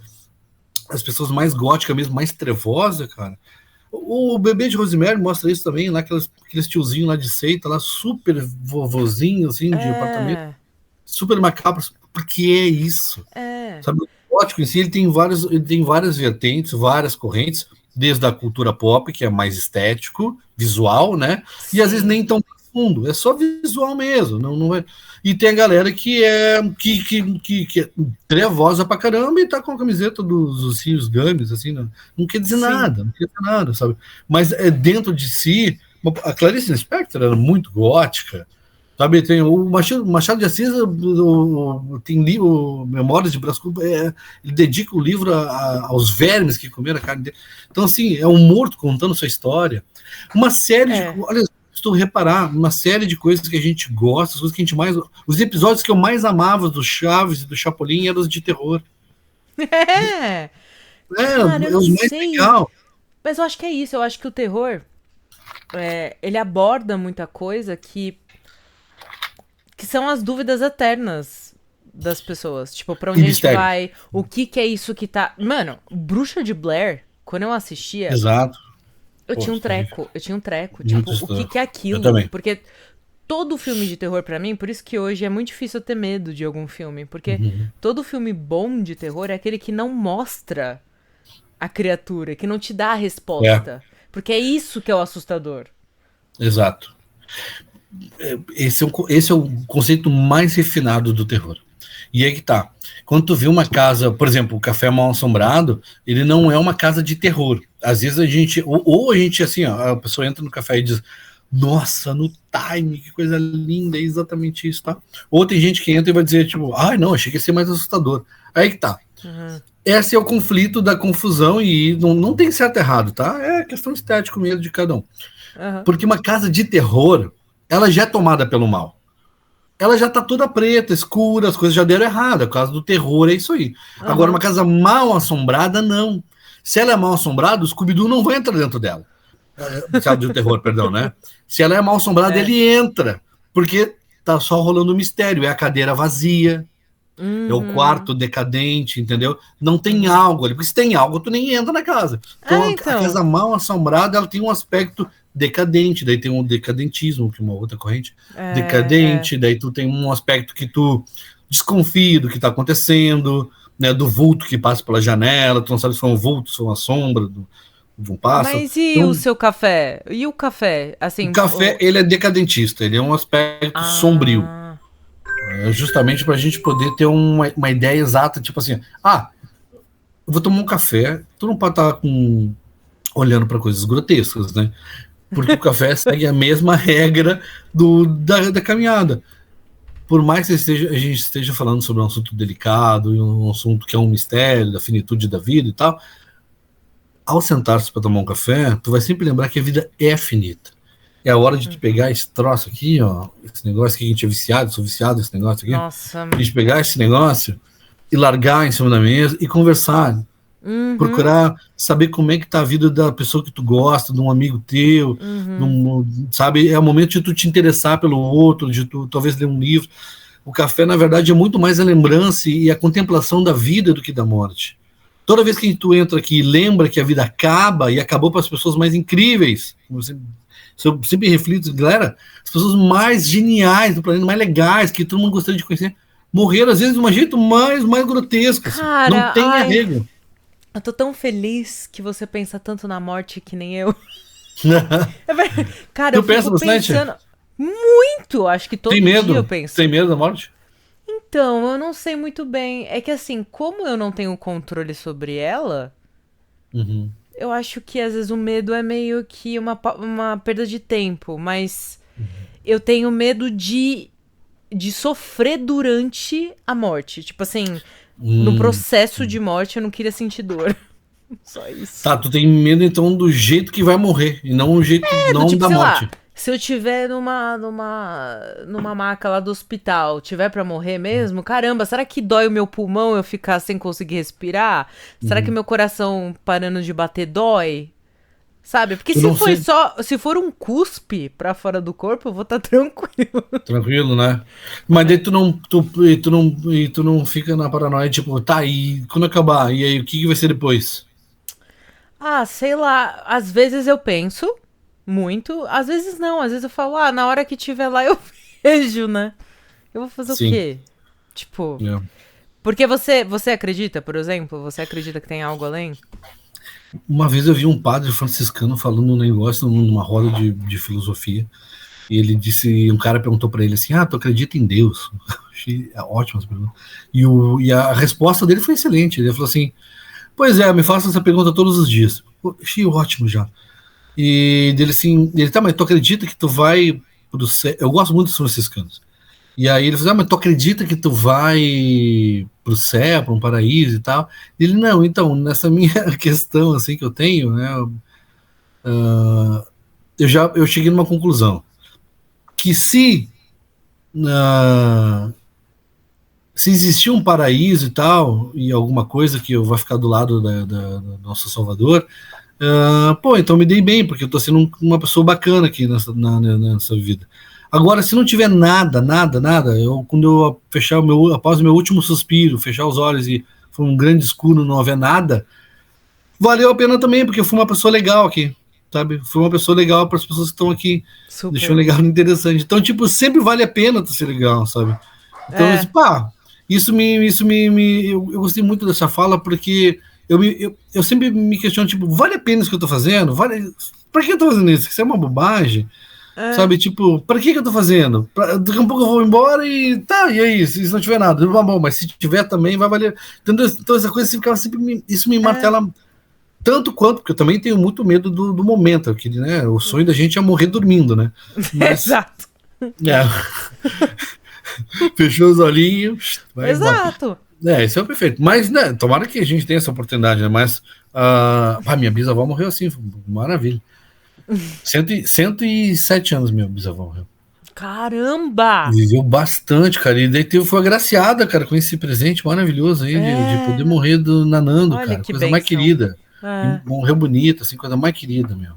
as pessoas mais góticas mesmo, mais trevosa, cara. O Bebê de Rosemary mostra isso também, lá aqueles tiozinhos lá de seita, lá super vovozinho, assim, de apartamento. super macabros, porque é isso. É. Sabe, o gótico em si, ele tem várias vertentes, várias correntes, desde a cultura pop, que é mais estético, visual, né? E às vezes Sim. nem tão profundo, é só visual mesmo, não é. E tem a galera que é trevosa pra caramba e tá com a camiseta dos ursinhos Gummies, assim, não quer dizer Sim. nada, não quer dizer nada, sabe? Mas é dentro de si, a Clarice Lispector era muito gótica, sabe? Tem o Machado de Assis, tem livro, Memórias de Brás Cubas, ele dedica o livro aos vermes que comeram a carne dele. Então, assim, é um morto contando sua história. Uma série de. É. Olha, se tu reparar, uma série de coisas que a gente gosta, as coisas que a gente mais. Os episódios que eu mais amava do Chaves e do Chapolin eram os de terror. É. Cara, eu É não os mais sei. legais. Mas eu acho que é isso. Eu acho que o terror, ele aborda muita coisa que são as dúvidas eternas das pessoas. Tipo, pra E onde a gente mistério. vai? O que é isso que tá. Mano, Bruxa de Blair, quando eu assistia, Exato. eu Pô, tinha um terrível. treco. Eu tinha um treco. Muito Tipo, o estranho. que é Eu aquilo? também. Porque todo filme de terror pra mim, por isso que hoje é muito difícil eu ter medo de algum filme. Porque Uhum. todo filme bom de terror é aquele que não mostra a criatura, que não te dá a É, resposta. Porque é isso que é o assustador. exato. Esse é o conceito mais refinado do terror. E aí que tá. Quando tu vê uma casa, por exemplo, o Café Mal Assombrado, ele não é uma casa de terror. Às vezes a gente, ou a gente, assim, ó, a pessoa entra no café e diz, nossa, no time, que coisa linda, é exatamente isso, tá? Ou tem gente que entra e vai dizer, tipo, ai, não, achei que ia ser mais assustador. Aí que tá. Uhum. Esse é o conflito da confusão e não tem certo e errado, tá? É questão estética mesmo de cada um. Uhum. Porque uma casa de terror, ela já é tomada pelo mal. Ela já tá toda preta, escura, as coisas já deram errado. A casa do terror é isso aí. Agora, uma Uhum. casa mal assombrada, não. Se ela é mal assombrada, o Scooby-Doo não vai entrar dentro dela. Sabe, do terror, perdão, né? Se ela é mal assombrada, É. ele entra. Porque tá só rolando um mistério. É a cadeira vazia, é o Uhum. quarto decadente, entendeu? Não tem Uhum. algo ali, porque se tem algo, tu nem entra na casa. É, Então, a então. casa mal assombrada, ela tem um aspecto decadente, daí tem um decadentismo, que é uma outra corrente, É. decadente, daí tu tem um aspecto que tu desconfia do que está acontecendo, né, do vulto que passa pela janela, tu não sabe se foi um vulto, se foi uma sombra de um pássaro. Mas e o Então, seu café? E o café? o Assim, café, ele é decadentista, ele é um aspecto sombrio, Ah. justamente para a gente poder ter uma ideia exata, tipo assim, eu vou tomar um café, tu não pode estar olhando para coisas grotescas, né? Porque o café segue a mesma regra da caminhada. Por mais que a gente esteja falando sobre um assunto delicado, um assunto que é um mistério, da finitude da vida e tal, ao sentar-se para tomar um café, tu vai sempre lembrar que a vida é finita. É a hora de tu pegar esse troço aqui, ó, esse negócio que a gente é viciado, sou viciado nesse negócio aqui, Nossa. a gente pegar esse negócio e largar em cima da mesa e conversar, Uhum. procurar saber como é que tá a vida da pessoa que tu gosta, de um amigo teu, Uhum. sabe? É o momento de tu te interessar pelo outro, de tu talvez ler um livro. O café, na verdade, é muito mais a lembrança e a contemplação da vida do que da morte. Toda vez que tu entra aqui e lembra que a vida acaba e acabou para as pessoas mais incríveis, eu sempre reflito, galera, as pessoas mais geniais do planeta, mais legais, que todo mundo gostaria de conhecer, morreram às vezes de um jeito mais grotesco, assim. Não Cara, tem ai, arrego. eu tô tão feliz que você pensa tanto na morte que nem eu. Cara, eu Tu pensa fico bastante? pensando muito. Acho que Tem todo dia eu medo? penso. Tem medo da morte? Então, eu não sei muito bem. É que assim, como eu não tenho controle sobre ela, Uhum. eu acho que às vezes o medo é meio que uma perda de tempo. Mas eu tenho medo de sofrer durante a morte. Tipo assim, no Hum. processo de morte eu não queria sentir dor. Só isso. Tá, tu tem medo então do jeito que vai morrer, e não o jeito, É, do não tipo, da sei lá, morte. se eu tiver numa maca lá do hospital, tiver pra morrer mesmo, caramba, será que dói o meu pulmão eu ficar sem conseguir respirar? Será que Uhum. meu coração parando de bater dói? Sabe? Porque Tu se não for sei, só, se for um cuspe pra fora do corpo, eu vou estar tranquilo. tranquilo, né? Mas daí É. tu não fica na paranoia, tipo, tá, e quando acabar? E aí, o que vai ser depois? Ah, sei lá, às vezes eu penso muito, às vezes não, às vezes eu falo, na hora que tiver lá eu vejo, né? Eu vou fazer o Sim. quê? Tipo, É. porque você acredita, por exemplo? Você acredita que tem algo além? Uma vez eu vi um padre franciscano falando um negócio numa roda de filosofia, e ele disse, um cara perguntou para ele assim, tu acredita em Deus? Achei ótimo essa pergunta. E a resposta dele foi excelente. Ele falou assim, pois é, me faça essa pergunta todos os dias. Pô, achei ótimo já. E dele assim, mas tu acredita que tu vai pro céu? Eu gosto muito dos franciscanos. E aí ele falou, mas tu acredita que tu vai pro céu, para um paraíso e tal? Ele, não, então, nessa minha questão assim que eu tenho, né, eu cheguei numa conclusão, que se existir um paraíso e tal, e alguma coisa que eu vou ficar do lado do nosso Salvador, pô, então me dei bem, porque eu tô sendo uma pessoa bacana aqui nessa vida. Agora, se não tiver nada, quando eu fechar após o meu último suspiro, fechar os olhos e for um grande escuro, não haver nada, valeu a pena também, porque eu fui uma pessoa legal aqui, sabe? Fui uma pessoa legal para as pessoas que estão aqui, Super. deixou um legado interessante. Então, tipo, sempre vale a pena tu ser legal, sabe? Então, eu gostei muito dessa fala, porque eu sempre me questiono, tipo, vale a pena isso que eu tô fazendo? Pra que eu tô fazendo isso? Isso é uma bobagem. Sabe, tipo, pra que eu tô fazendo? Daqui a pouco eu vou embora e e aí, se não tiver nada, bom, mas se tiver também vai valer. Entendeu? Então essa coisa ficava sempre, isso me martela tanto quanto, porque eu também tenho muito medo do momento, que, né, o sonho da gente é morrer dormindo, né? Mas, Exato. Fechou os olhinhos, vai Exato. embora. Isso é o perfeito. Mas, né, tomara que a gente tenha essa oportunidade, né? Mas, minha bisavó morreu assim, maravilha. 107 anos minha bisavó morreu. Caramba! Viveu bastante, cara. E daí foi agraciada, cara, com esse presente maravilhoso aí de poder morrer nanando, olha, cara. que Coisa mais querida. Morreu bonita, assim, coisa mais querida, meu.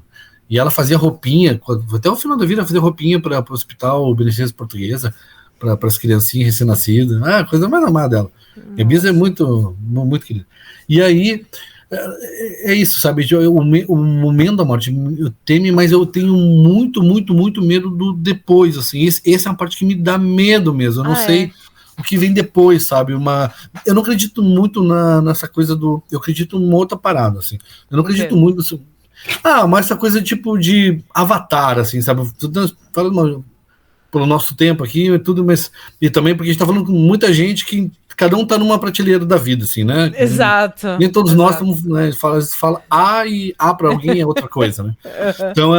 E ela fazia roupinha, até o final da vida, fazia roupinha para o Hospital Beneficência Portuguesa, para as criancinhas recém-nascidas. Coisa mais amada dela. Minha bisa é muito, muito querida. E aí, é isso, sabe? O momento da morte eu temo, mas eu tenho muito, muito, muito medo do depois, assim. Essa é uma parte que me dá medo mesmo. Eu não sei o que vem depois, sabe? Eu não acredito muito nessa coisa eu acredito numa outra parada, assim. Eu não acredito muito assim, mas essa coisa tipo de Avatar, assim, sabe? Falando pelo nosso tempo aqui e tudo, mas e também porque a gente tá falando com muita gente que cada um tá numa prateleira da vida, assim, né? Exato. Nem todos nós estamos, né, fala A e A para alguém é outra coisa, né? Então,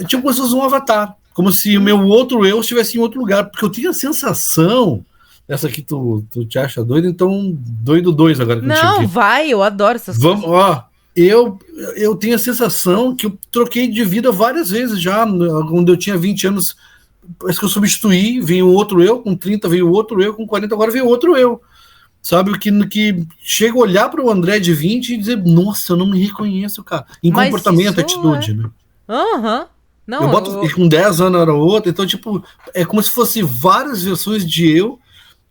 tipo como se fosse um avatar, como se o meu outro eu estivesse em outro lugar, porque eu tinha a sensação, essa aqui tu te acha doido, então doido dois agora. Não, vai, eu adoro essas coisas. Eu tenho a sensação que eu troquei de vida várias vezes já, quando eu tinha 20 anos, parece que eu substituí, veio outro eu, com 30 veio outro eu, com 40 agora veio outro eu. Sabe, que chega a olhar para o André de 20 e dizer, nossa, eu não me reconheço, cara. Em mas comportamento, atitude, né? Não, eu boto, e com 10 anos era outra, então, tipo, é como se fosse várias versões de eu,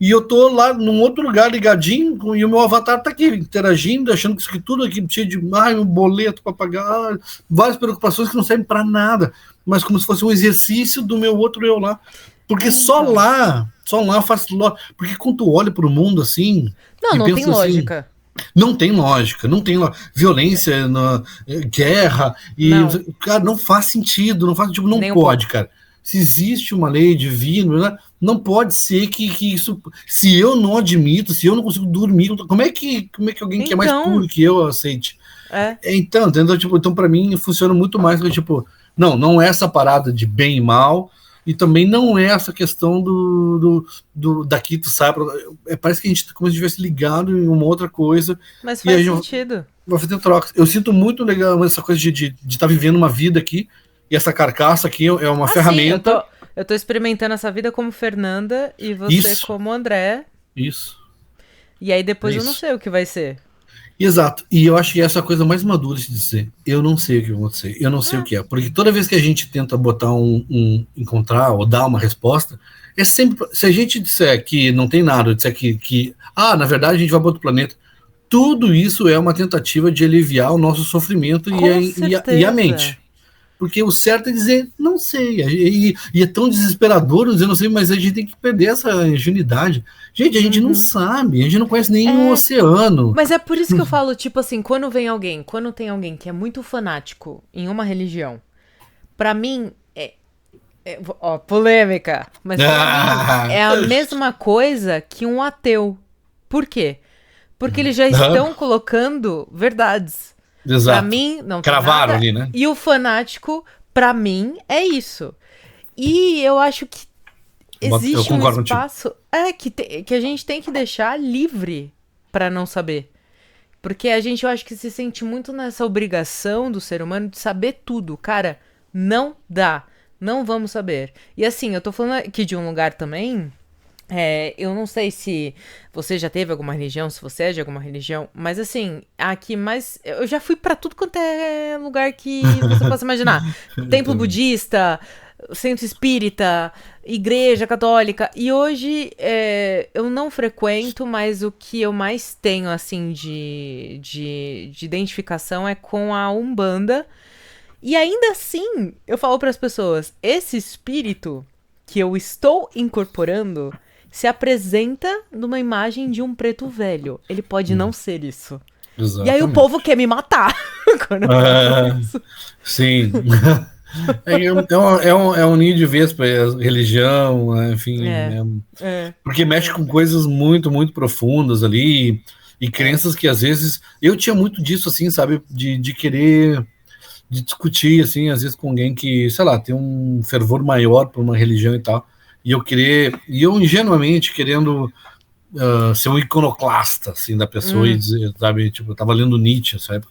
e eu tô lá num outro lugar ligadinho, e o meu avatar tá aqui, interagindo, achando que tudo aqui cheio de um boleto para pagar, várias preocupações que não servem para nada, mas como se fosse um exercício do meu outro eu lá. Porque só lá faz lógica. Porque quando tu olha pro mundo assim. Não tem lógica. Não tem lógica, não tem violência, guerra, e cara, não faz sentido, não pode, cara. Se existe uma lei divina, né, não pode ser que isso. Se eu não admito, se eu não consigo dormir, como é que alguém que é mais puro que eu aceite? Então, entendeu? Tipo, então, para mim, funciona muito mais que, tipo, não é essa parada de bem e mal. E também não é essa questão daqui tu sai. Parece que a gente como se estivesse ligado em uma outra coisa. Mas faz sentido. Vai fazer trocas. Eu sinto muito legal essa coisa de estar vivendo uma vida aqui. E essa carcaça aqui é uma ferramenta. Sim, eu tô experimentando essa vida como Fernanda e você como André. Isso. E aí depois eu não sei o que vai ser. Exato, e eu acho que essa é a coisa mais madura de dizer, eu não sei o que vai acontecer, eu não sei o que é, porque toda vez que a gente tenta botar encontrar ou dar uma resposta, é sempre, se a gente disser que não tem nada, disser que na verdade a gente vai para outro planeta, tudo isso é uma tentativa de aliviar o nosso sofrimento e a mente. porque o certo é dizer, não sei, e é tão desesperador dizer não sei, mas a gente tem que perder essa ingenuidade. Gente, a gente não sabe, a gente não conhece nenhum oceano. Mas é por isso que eu falo, tipo assim, quando tem alguém que é muito fanático em uma religião, pra mim, ó, polêmica, mas pra mim é a mesma coisa que um ateu. Por quê? Porque eles já estão colocando verdades. Exato. Pra mim, não cravaram tem nada. ali, né? E o fanático, pra mim, é isso. E eu acho que existe um espaço que a gente tem que deixar livre pra não saber. Porque a gente, eu acho que se sente muito nessa obrigação do ser humano de saber tudo. Cara, não dá. Não vamos saber. E assim, eu tô falando aqui de um lugar também... eu não sei se você já teve alguma religião, se você é de alguma religião, mas assim, aqui mais... Eu já fui pra tudo quanto é lugar que você possa imaginar. Templo budista, centro espírita, igreja católica. E hoje eu não frequento, mas o que eu mais tenho, assim, de identificação é com a Umbanda. E ainda assim, eu falo pras pessoas, esse espírito que eu estou incorporando... se apresenta numa imagem de um preto velho. Ele pode não ser isso. Exatamente. E aí o povo quer me matar. Quando eu falo isso. Sim. É um ninho de vespa, religião, enfim. Porque mexe com coisas muito, muito profundas ali. E crenças que às vezes... Eu tinha muito disso, assim, sabe? De querer... de discutir, assim, às vezes com alguém que, sei lá, tem um fervor maior por uma religião e tal. E eu ingenuamente querendo ser um iconoclasta, assim, da pessoa e dizer, sabe, tipo, eu tava lendo Nietzsche, sabe,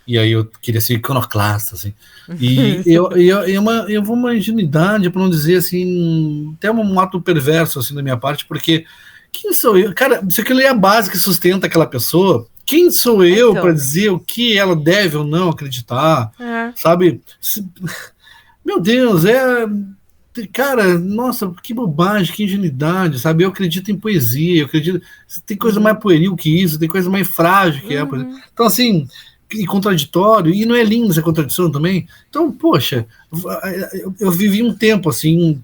e aí eu queria ser iconoclasta, assim, e eu vou uma ingenuidade, para não dizer, assim, até um ato perverso, assim, da minha parte, porque quem sou eu? Cara, isso aquilo é a base que sustenta aquela pessoa. Quem sou eu para dizer o que ela deve ou não acreditar, sabe? Meu Deus, cara, nossa, que bobagem, que ingenuidade, sabe? Eu acredito em poesia, eu acredito... Tem coisa mais pueril que isso, tem coisa mais frágil que Então, assim, e contraditório, e não é lindo essa contradição também? Então, poxa, eu vivi um tempo, assim,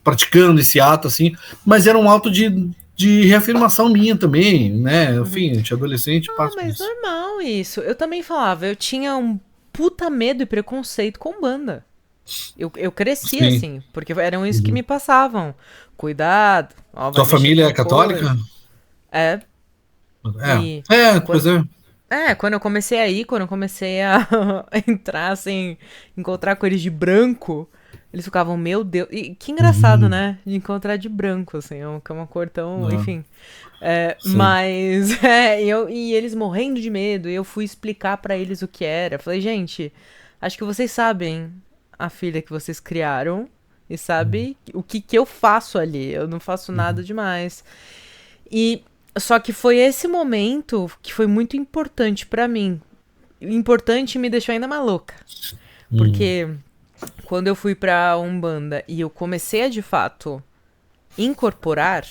praticando esse ato, assim, mas era um ato de reafirmação minha também, né? Enfim, a gente adolescente passa por isso. Mas normal isso. Eu também falava, eu tinha um puta medo e preconceito com banda. Eu cresci assim, porque eram isso que me passavam. Cuidado. Tua família é católica? Quando eu comecei a ir, quando eu comecei a entrar, assim, encontrar com eles de branco, eles ficavam, meu Deus. E que engraçado, né? De encontrar de branco, assim, que é uma cor tão, enfim. Mas, e eles morrendo de medo, e eu fui explicar pra eles o que era. Falei, gente, acho que vocês sabem a filha que vocês criaram e sabe o que eu faço ali. Eu não faço nada demais. E só que foi esse momento que foi muito importante pra mim. Importante e me deixou ainda mais louca. Porque quando eu fui pra Umbanda e eu comecei a, de fato, incorporar,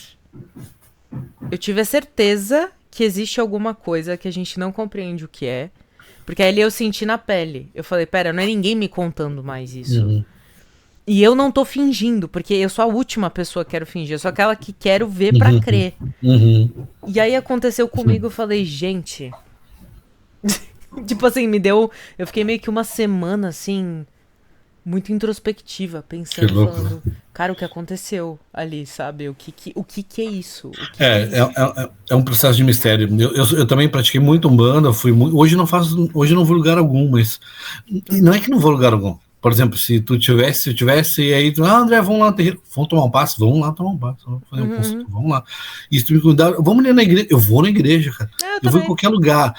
eu tive a certeza que existe alguma coisa que a gente não compreende o que é. Porque ali eu senti na pele. Eu falei, pera, não é ninguém me contando mais isso. E eu não tô fingindo, porque eu sou a última pessoa que quero fingir. Eu sou aquela que quero ver pra crer. E aí aconteceu comigo, eu falei, gente... tipo assim, eu fiquei meio que uma semana, assim... muito introspectiva, pensando, falando, cara, o que aconteceu ali, sabe? O que é isso? É um processo de mistério. Eu também pratiquei muito Umbanda, hoje não vou lugar algum, mas não é que não vou lugar algum. Por exemplo, se eu tivesse, e aí, André, vamos lá no terreiro, vamos tomar um passo, vamos lá tomar um passo, vamos fazer um consulto, vamos lá. E se tu me convidar, vamos ali na igreja, eu vou na igreja, cara. Eu vou em qualquer lugar.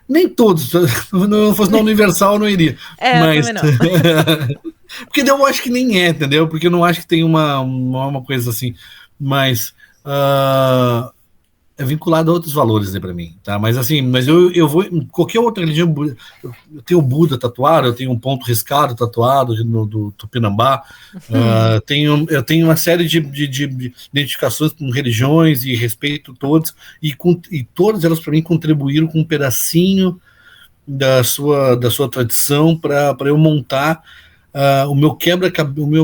Nem todos, se não fosse na Universal, eu não iria. Mas... eu também não. Porque eu acho que nem entendeu? Porque eu não acho que tem uma coisa assim. Mas é vinculado a outros valores, né, para mim, tá? Mas assim, eu vou em qualquer outra religião. Eu tenho o Buda tatuado, eu tenho um ponto riscado tatuado do Tupinambá. Eu tenho uma série de identificações com religiões e respeito todos, e todas elas para mim contribuíram com um pedacinho da sua tradição para eu montar o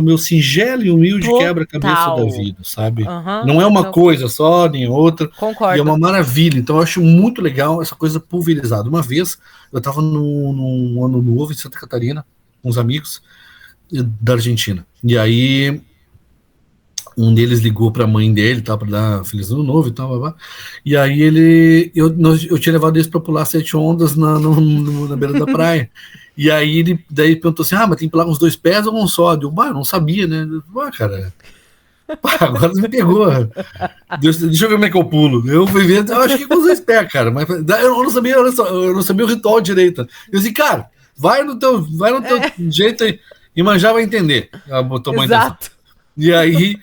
meu singelo e humilde quebra-cabeça da Total. vida, sabe? Aham, Não é uma não, coisa só, nem outra, e é concordo. uma maravilha. Então eu acho muito legal essa coisa pulverizada. Uma vez eu estava num ano novo em Santa Catarina, com uns amigos da Argentina, e aí um deles ligou para a mãe dele, tá, para dar feliz ano novo e tal, blá, blá. E aí eu tinha levado eles para pular 7 ondas na beira da praia. E aí daí perguntou assim: mas tem que pular com os 2 pés ou um só? Eu não sabia, né? Cara, agora você me pegou. Deixa eu ver como é que eu pulo. Eu fui ver, eu acho que com os 2 pés, cara, mas eu não sabia, olha só, eu não sabia o ritual direito. Eu disse, cara, vai no teu jeito aí, e manjar vai entender. Ela botou uma intenção. Exato. E aí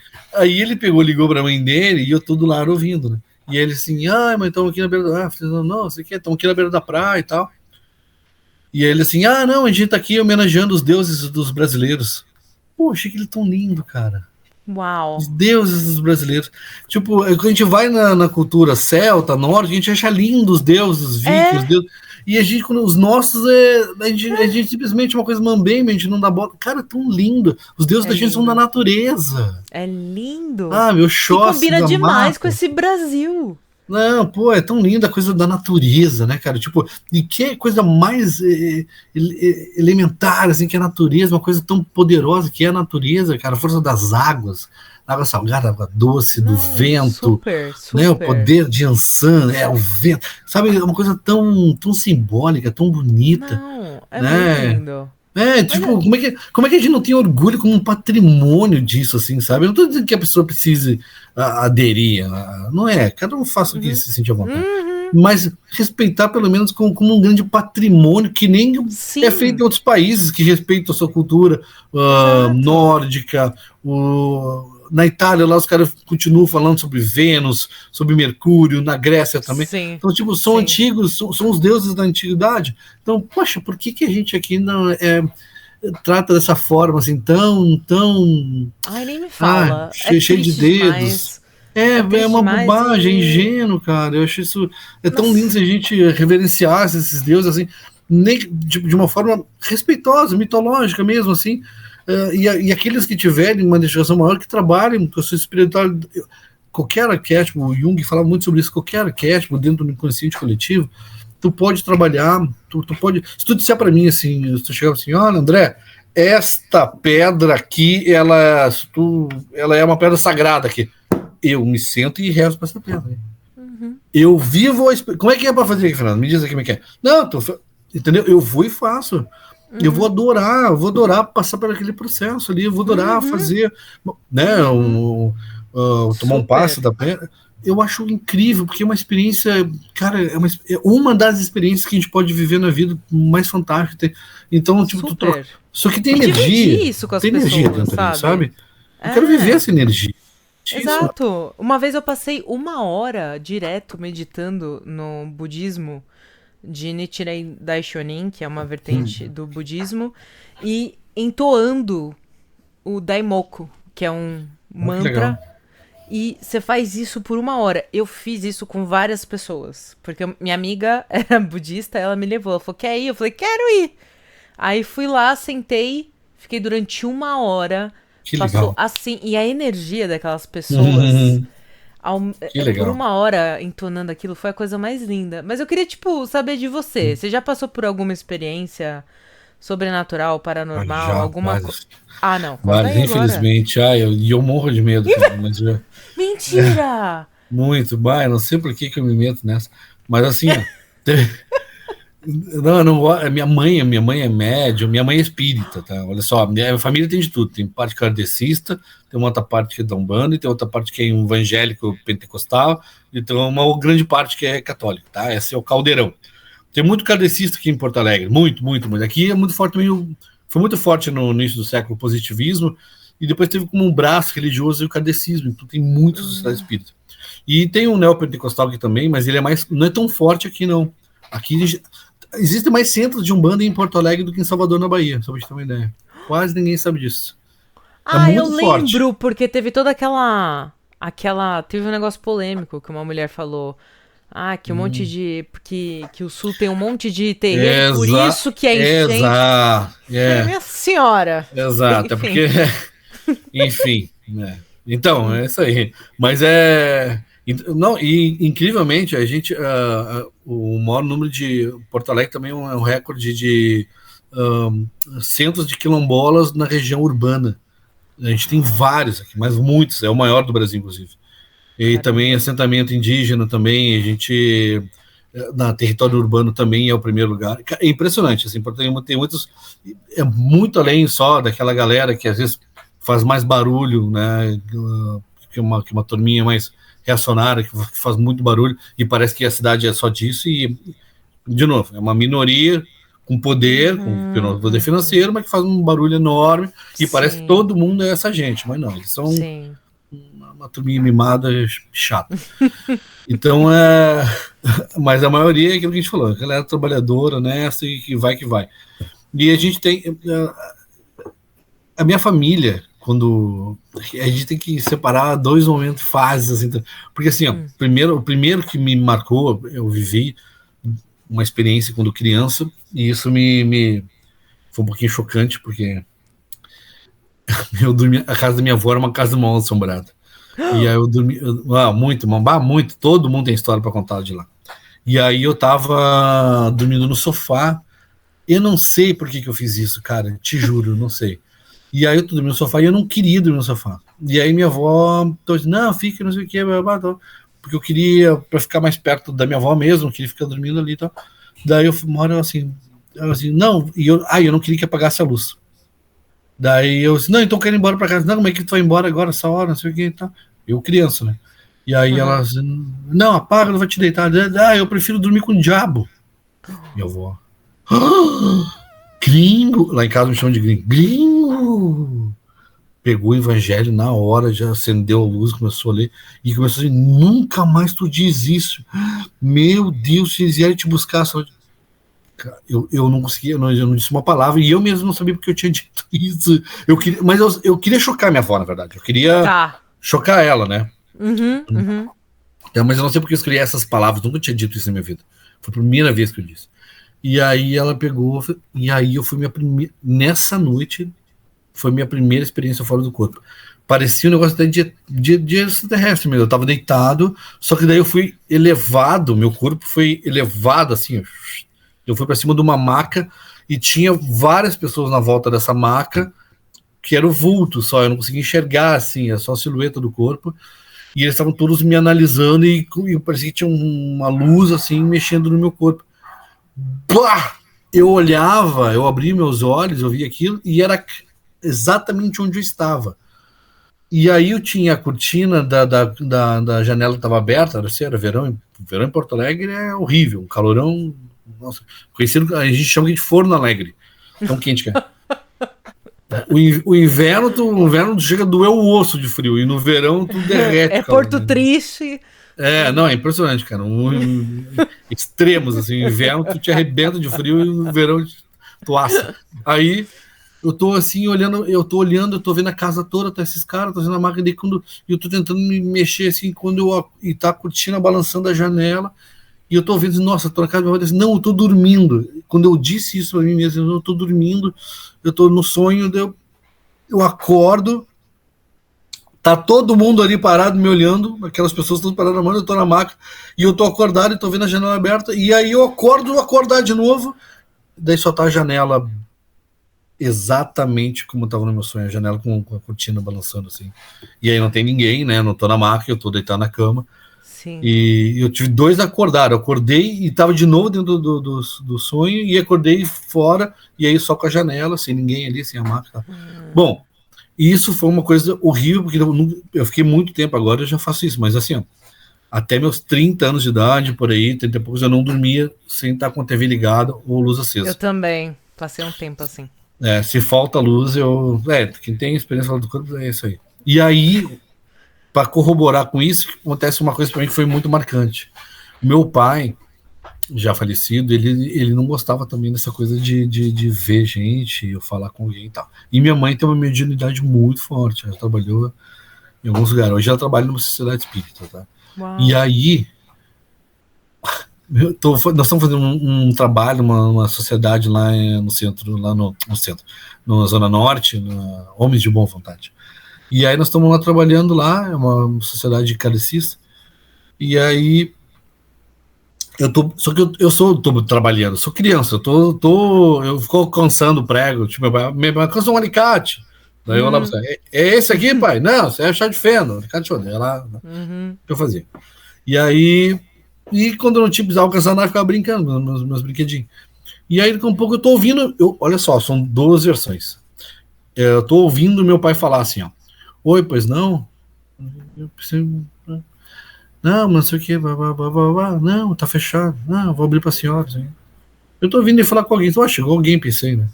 ele ligou pra mãe dele e eu todo lá ouvindo, né? E ele assim, mas estamos aqui na beira da praia. Não, você quer? Estamos aqui na beira da praia e tal. E ele assim, não, a gente tá aqui homenageando os deuses dos brasileiros. Pô, achei que ele tão lindo, cara. Os Uau. deuses dos brasileiros. Tipo, a gente vai na cultura celta, nórdica, a gente acha lindo os deuses, os vikings, os É, deuses. E a gente, quando os nossos, a gente simplesmente é uma coisa mambembe, a gente não dá bola. Cara, tão lindo. Os deuses é da gente são da lindo. natureza. É lindo. Meu E Xóssi combina da demais com mata. esse Brasil. Não, pô, é tão linda a coisa da natureza, né, cara? Tipo, e que coisa mais elementar, assim, que a natureza, uma coisa tão poderosa que é a natureza, cara, a força das águas, água salgada, água doce, do Não, vento, super, né, o super. poder de Ansan, o vento, sabe? É uma coisa tão simbólica, tão bonita, Não, é muito né? lindo. Mas Tipo, como é que a gente não tem orgulho como um patrimônio disso, assim, sabe? Eu não tô dizendo que a pessoa precise aderir, não é, cada um faça o que uhum, se sentir à vontade. uhum, Mas respeitar pelo menos como um grande patrimônio que nem é feito em sim, outros países que respeitam a sua cultura exato. nórdica. Na Itália, lá os caras continuam falando sobre Vênus, sobre Mercúrio, na Grécia também. Sim, Então, tipo, são sim. antigos, são os deuses da antiguidade. Então, poxa, por que a gente aqui não trata dessa forma assim, tão Ai, nem me fala. É cheio de triste dedos? demais. É, É é triste uma demais bobagem, é e. ingênuo, cara. Eu acho isso tão lindo Nossa. se a gente reverenciasse esses deuses assim, nem de uma forma respeitosa, mitológica mesmo, assim. E aqueles que tiverem uma dedicação maior, que trabalhem com a sua espiritualidade. Qualquer arquétipo, o Jung falava muito sobre isso, qualquer arquétipo dentro do inconsciente coletivo, tu pode trabalhar, tu pode. Se tu disser para mim assim, se tu chegar assim, olha, André, esta pedra aqui, ela é uma pedra sagrada aqui. Eu me sento e rezo para essa pedra. Uhum, Eu vivo. Como é que é para fazer aqui, Fernando? Me diz aqui como é que é. Não, entendeu? Eu vou e faço. uhum, Eu vou adorar passar por aquele processo ali, eu vou adorar uhum, fazer, né, uhum. tomar um passo Super. da pedra. Eu acho incrível, porque é uma experiência, cara, é uma das experiências que a gente pode viver na vida mais fantástica. Então, tipo, tu troca. Super. Só que tem E dividir energia, isso com as tem energia pessoas, dentro ali, sabe? sabe? Eu quero viver É, essa energia. Isso. exato. Uma vez eu passei 1 hora direto meditando no budismo de Nichiren Daishonin, que é uma vertente do budismo, e entoando o Daimoku, que é um Que legal. mantra. E você faz isso por 1 hora. Eu fiz isso com várias pessoas. Porque minha amiga era budista, ela me levou. Ela falou, quer ir? Eu falei, quero ir. Aí fui lá, sentei, fiquei durante 1 hora. Que Passou legal. assim. E a energia daquelas pessoas, Que por legal. 1 hora entonando aquilo, foi a coisa mais linda. Mas eu queria, tipo, saber de você. Você já passou por alguma experiência sobrenatural, paranormal, Já, alguma coisa? vários. Ah, não. Conta Vários, aí agora. infelizmente. Eu morro de medo, cara, mas Mentira! muito. Eu não sei por que eu me meto nessa. Mas assim, ó. Não, eu não gosto. Minha mãe é médium, minha mãe é espírita, tá? Olha só, minha família tem de tudo. Tem parte kardecista, tem uma outra parte que é da Umbanda, e tem outra parte que é evangélico pentecostal, e tem uma grande parte que é católica, tá? Esse é o caldeirão. Tem muito kardecista aqui em Porto Alegre, muito, muito, muito. Aqui é muito forte também, foi muito forte no início do século o positivismo, e depois teve como um braço religioso o kardecismo, então tem muita sociedade espírita. E tem um neopentecostal aqui também, mas ele não é tão forte aqui, não. Aqui existem mais centros de Umbanda em Porto Alegre do que em Salvador, na Bahia, só pra gente ter uma ideia. Quase ninguém sabe disso. É Ah, eu muito forte. lembro, porque teve toda aquela. Teve um negócio polêmico que uma mulher falou. Ah, que um monte de... que o sul tem um monte de terreno, por isso que é enchente. Exato. Minha senhora. Exato, é porque... Enfim, né? Então, é isso aí. Mas é... Não, e incrivelmente, a gente... o maior número de... Porto Alegre também é um recorde de centros de quilombolas na região urbana. A gente tem vários aqui, mas muitos. É o maior do Brasil, inclusive. E também assentamento indígena também, a gente... Na território urbano também é o primeiro lugar. É impressionante, assim, porque tem muitos... É muito além só daquela galera que às vezes faz mais barulho, né, que uma turminha mais reacionária, que faz muito barulho, e parece que a cidade é só disso, e, de novo, é uma minoria com poder, com poder financeiro, mas que faz um barulho enorme, e parece que todo mundo é essa gente, mas não, eles são uma turminha mimada chata. Então, mas a maioria é aquilo que a gente falou, a galera trabalhadora, honesta, e que vai. E a gente tem... A minha família, quando... A gente tem que separar dois momentos, fases, assim, porque assim, ó, o primeiro que me marcou, eu vivi uma experiência quando criança, e isso foi um pouquinho chocante, porque eu dormi, a casa da minha avó era uma casa mal assombrada. E aí eu dormi, muito, todo mundo tem história para contar de lá. E aí eu tava dormindo no sofá, eu não sei por que eu fiz isso, cara, te juro, não sei. E aí eu tô dormindo no sofá e eu não queria dormir no sofá. E aí minha avó, não, fica, não sei o que, porque eu queria, para ficar mais perto da minha avó mesmo, eu queria ficar dormindo ali e tal. Daí eu moro assim, não, e eu não queria que apagasse a luz. Daí eu disse, não, então eu quero ir embora pra casa. Não, como é que tu vai embora agora, essa hora, não sei o que e tal. Eu criança, né? E aí ela disse, não, apaga, não vai te deitar. Eu prefiro dormir com o diabo. Minha avó. Gringo! Lá em casa me chamam de gringo. Gringo! Pegou o evangelho na hora, já acendeu a luz, começou a ler, e começou a dizer, nunca mais tu diz isso. Meu Deus, se eles vierem te buscar, eu não conseguia, eu não disse uma palavra, e eu mesmo não sabia porque eu tinha dito isso. Mas eu queria chocar minha avó, na verdade. Eu queria chocar ela, né? Então, mas eu não sei porque eu escolhi essas palavras, nunca tinha dito isso na minha vida. Foi a primeira vez que eu disse. E aí ela pegou, e aí eu fui nessa noite, foi minha primeira experiência fora do corpo. Parecia um negócio até de extraterrestre mesmo. Eu tava deitado, só que daí eu fui elevado, meu corpo foi elevado assim, eu fui para cima de uma maca e tinha várias pessoas na volta dessa maca, que era o vulto só, eu não conseguia enxergar, assim, é só a silhueta do corpo, e eles estavam todos me analisando e parecia que tinha uma luz, assim, mexendo no meu corpo. Bah! Eu olhava, eu abria meus olhos, eu via aquilo, e era exatamente onde eu estava. E aí eu tinha a cortina da janela que estava aberta, era verão em Porto Alegre é horrível, um calorão. Nossa, conhecido, a gente chama de forno alegre. Tão quente que é. O inverno chega a doer o osso de frio, e no verão tu derrete. É Porto Triste. Não, é impressionante, cara. Extremos, assim, o inverno tu te arrebenta de frio e no verão tu assa. Aí eu tô assim, olhando, eu tô vendo a casa toda, tá esses caras, tô fazendo a máquina, e eu tô tentando me mexer assim, e tá a cortina balançando a janela. E eu tô ouvindo, nossa, tô na casa da minha avó, não, eu tô dormindo. Quando eu disse isso pra mim mesmo, eu tô dormindo, eu tô no sonho, eu acordo, tá todo mundo ali parado me olhando, aquelas pessoas todas paradas na mão, eu tô na maca, e eu tô acordado e tô vendo a janela aberta, e aí eu acordo, acordar de novo, daí só tá a janela exatamente como tava no meu sonho, a janela com a cortina balançando assim. E aí não tem ninguém, né, não tô na maca, eu tô deitado na cama. Sim. E eu tive dois acordaram. Eu acordei e estava de novo dentro do sonho, e acordei fora, e aí só com a janela, sem ninguém ali, sem a máquina. Bom, isso foi uma coisa horrível, porque eu fiquei muito tempo agora, eu já faço isso, mas assim, ó, até meus 30 anos de idade, por aí, 30 e poucos, eu não dormia sem estar com a TV ligada ou luz acesa. Eu também, passei um tempo assim. Se falta luz, quem tem experiência fora do corpo, é isso aí. E aí, para corroborar com isso, acontece uma coisa para mim que foi muito marcante. Meu pai, já falecido, ele não gostava também dessa coisa de ver gente, eu falar com alguém e tal. E minha mãe tem uma mediunidade muito forte, ela trabalhou em alguns lugares. Hoje ela trabalha numa sociedade espírita, tá? Uau. E aí, nós estamos fazendo um trabalho, uma sociedade lá no centro, na Zona Norte, Homens de Boa Vontade. E aí nós estamos lá trabalhando lá, é uma sociedade carecista, e aí só que eu tô trabalhando, sou criança, eu fico alcançando o prego, tipo, me alcança um alicate. Daí eu lá, é esse aqui, pai? Não, você é chá de feno, alicate de lá, que eu fazia. E aí, quando eu não tinha precisado alcançar nada, eu ficava brincando, meus brinquedinhos. E aí, daqui a um pouco eu tô ouvindo, olha só, são duas versões. Eu tô ouvindo meu pai falar assim, ó, oi, pois não? Eu preciso... Não, mas não sei o que, não, tá fechado. Não, vou abrir pra senhora. Assim. Eu tô ouvindo ele falar com alguém. Então, chegou alguém, pensei, né?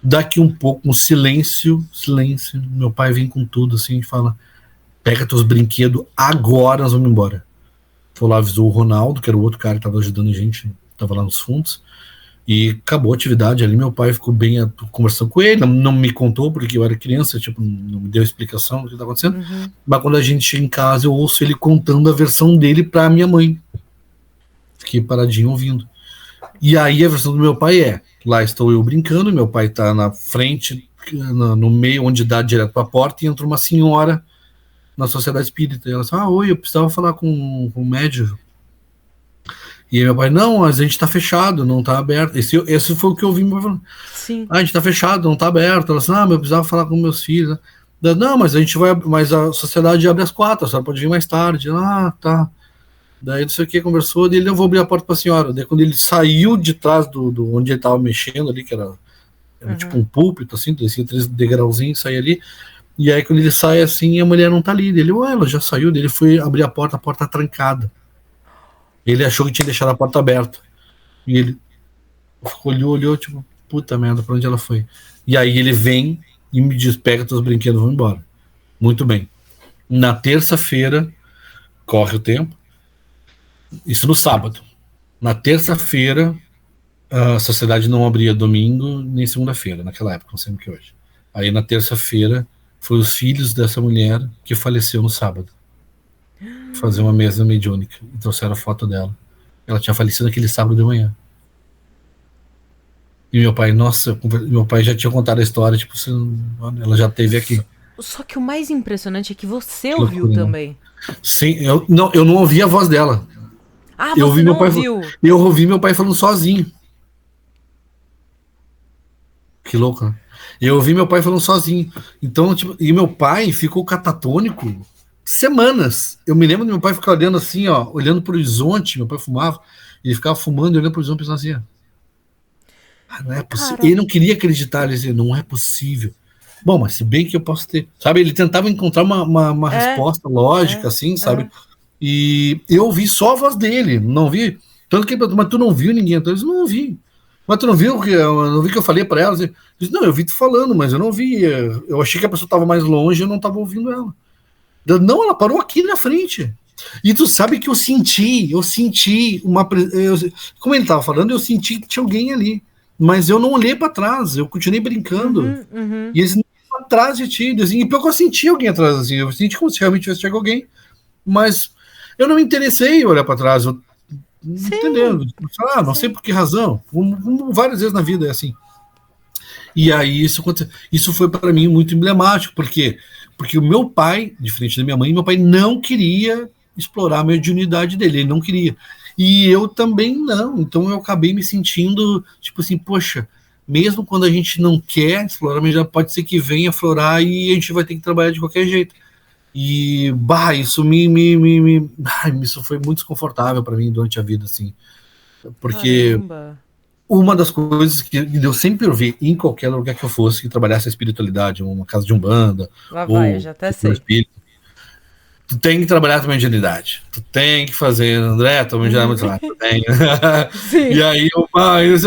Daqui um pouco, um silêncio. Meu pai vem com tudo, assim, e fala: pega teus brinquedos agora, nós vamos embora. Foi lá, avisou o Ronaldo, que era o outro cara que tava ajudando a gente, tava lá nos fundos. E acabou a atividade ali. Meu pai ficou bem conversando com ele, não me contou porque eu era criança, tipo, não me deu explicação do que tá acontecendo. Mas quando a gente chega em casa, eu ouço ele contando a versão dele pra minha mãe. Fiquei paradinho ouvindo. E aí a versão do meu pai é: lá estou eu brincando, meu pai tá na frente, no meio, onde dá direto pra porta, e entra uma senhora na sociedade espírita. E ela fala: oi, eu precisava falar com o médium. E aí meu pai: não, mas a gente tá fechado, não tá aberto. Esse foi o que eu ouvi meu pai falando. Sim. A gente tá fechado, não tá aberto. Ela disse: eu precisava falar com meus filhos. Não, mas mas a sociedade abre às 4, a senhora pode vir mais tarde. Tá. Daí não sei o que, conversou, daí eu vou abrir a porta pra senhora. Daí quando ele saiu de trás do onde ele tava mexendo ali, que era tipo um púlpito, assim, descia 3 degrauzinhos, saía ali. E aí quando ele sai assim, a mulher não tá ali. Ele, ela já saiu, dele foi abrir a porta tá trancada. Ele achou que tinha deixado a porta aberta. E ele olhou, tipo, puta merda, pra onde ela foi? E aí ele vem e me diz: pega teus brinquedos, vamos embora. Muito bem. Na terça-feira, corre o tempo, isso no sábado. Na terça-feira, a sociedade não abria domingo nem segunda-feira, naquela época, não sei o que hoje. Aí na terça-feira, foi os filhos dessa mulher que faleceu no sábado. Fazer uma mesa mediúnica. E trouxeram a foto dela. Ela tinha falecido naquele sábado de manhã. E meu pai, meu pai já tinha contado a história, tipo, ela já esteve aqui. Só que o mais impressionante é que você ouviu também. Sim, eu não ouvi a voz dela. Eu ouvi meu pai ouviu? Eu ouvi meu pai falando sozinho. Que louco, né? Eu ouvi meu pai falando sozinho. Então, tipo, e meu pai ficou catatônico semanas. Eu me lembro do meu pai ficar olhando assim, ó, olhando pro horizonte. Meu pai fumava, ele ficava fumando e olhando pro horizonte, pensando assim, não é possível. Ele não queria acreditar, ele dizia: não é possível. Bom, mas se bem que eu posso ter, sabe? Ele tentava encontrar uma resposta lógica, assim, sabe? E eu ouvi só a voz dele, não vi. Tanto que, mas tu não viu ninguém? Então eu disse: não ouvi. Mas tu não viu que eu falei para ela? Eu disse: não, eu vi tu falando, mas eu não vi. Eu achei que a pessoa estava mais longe e eu não estava ouvindo ela. Não, ela parou aqui na frente. E tu sabe que eu senti como ele estava falando, eu senti que tinha alguém ali. Mas eu não olhei para trás, eu continuei brincando. E eles não iam atrás de ti. Assim, e pior que eu senti alguém atrás, assim, eu senti como se realmente tivesse chegado alguém. Mas eu não me interessei em olhar para trás. Entendeu? Não sei por que razão. Várias vezes na vida é assim. E aí isso foi para mim muito emblemático. Porque o meu pai, diferente da minha mãe, meu pai não queria explorar a mediunidade dele. Ele não queria. E eu também não. Então eu acabei me sentindo, tipo assim, poxa, mesmo quando a gente não quer explorar, mas já pode ser que venha aflorar e a gente vai ter que trabalhar de qualquer jeito. E, isso isso foi muito desconfortável para mim durante a vida, assim. Porque uma das coisas que eu sempre ouvi em qualquer lugar que eu fosse, que trabalhasse a espiritualidade, uma casa de umbanda, eu já até sei. Espírito, tu tem que trabalhar a tua mediunidade. Tu tem que fazer, André, tua mediunidade é muito tem. E aí, eu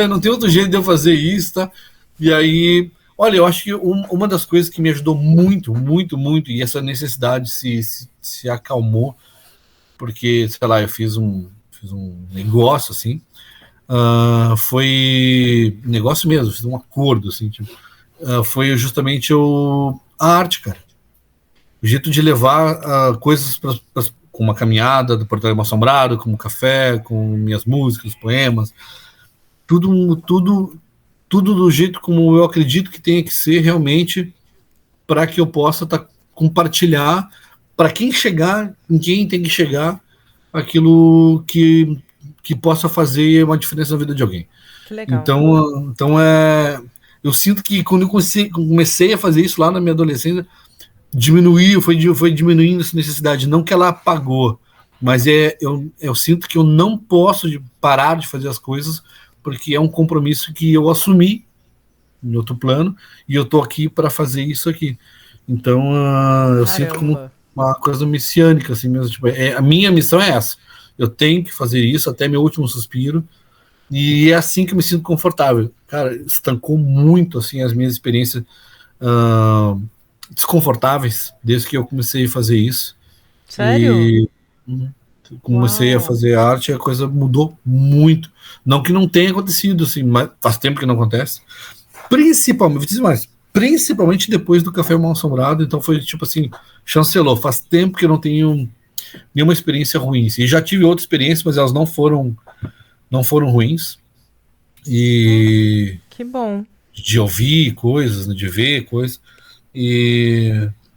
não tem outro jeito de eu fazer isso, tá? E aí, olha, eu acho que uma das coisas que me ajudou muito, muito, muito, e essa necessidade se acalmou, porque, sei lá, eu fiz um negócio, assim, foi negócio mesmo, fiz um acordo, assim, tipo, foi justamente a arte, cara. O jeito de levar coisas com uma caminhada do Porto Alegre Mal Assombrado, com um café, com minhas músicas, poemas, tudo do jeito como eu acredito que tenha que ser realmente, para que eu possa compartilhar para quem chegar, em quem tem que chegar, aquilo que possa fazer uma diferença na vida de alguém. Que legal. Então eu sinto que quando eu comecei a fazer isso lá na minha adolescência, foi diminuindo essa necessidade, não que ela apagou, mas eu sinto que eu não posso parar de fazer as coisas, porque é um compromisso que eu assumi em outro plano, e eu tô aqui para fazer isso aqui. Então eu sinto como uma coisa messiânica, assim mesmo. Tipo, a minha missão é essa. Eu tenho que fazer isso até meu último suspiro, e é assim que eu me sinto confortável. Cara, estancou muito assim as minhas experiências desconfortáveis desde que eu comecei a fazer isso. Sério? E comecei a fazer arte, a coisa mudou muito. Não que não tenha acontecido, assim, mas faz tempo que não acontece. Principalmente depois do Café Mal Assombrado, então foi tipo assim, chancelou. Faz tempo que eu não tenho nenhuma experiência ruim. E já tive outras experiências, mas elas não foram ruins. E que bom. De ouvir coisas, de ver coisas.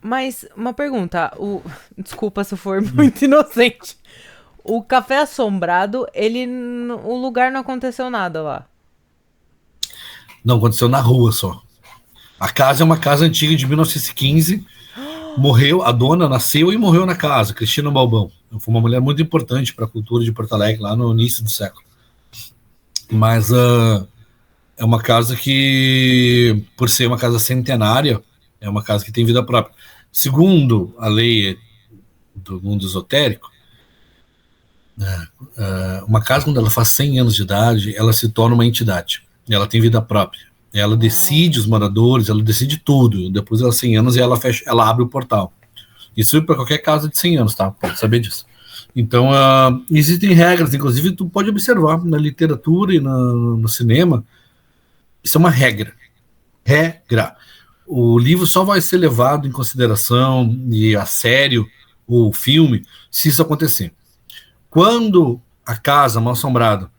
Mas uma pergunta, desculpa se eu for muito inocente. O Café Assombrado, o lugar não aconteceu nada lá. Não, aconteceu na rua só. A casa é uma casa antiga de 1915. Morreu, a dona nasceu e morreu na casa, Cristina Balbão. Foi uma mulher muito importante para a cultura de Porto Alegre, lá no início do século. Mas é uma casa que, por ser uma casa centenária, é uma casa que tem vida própria. Segundo a lei do mundo esotérico, uma casa, quando ela faz 100 anos de idade, ela se torna uma entidade. Ela tem vida própria. Ela decide os moradores, ela decide tudo. Depois ela 100 anos e ela abre o portal. Isso é para qualquer casa de 100 anos, tá? Pode saber disso. Então, existem regras, inclusive tu pode observar na literatura e no cinema. Isso é uma regra. O livro só vai ser levado em consideração e a sério, o filme, se isso acontecer. Quando a casa Mal Assombrado,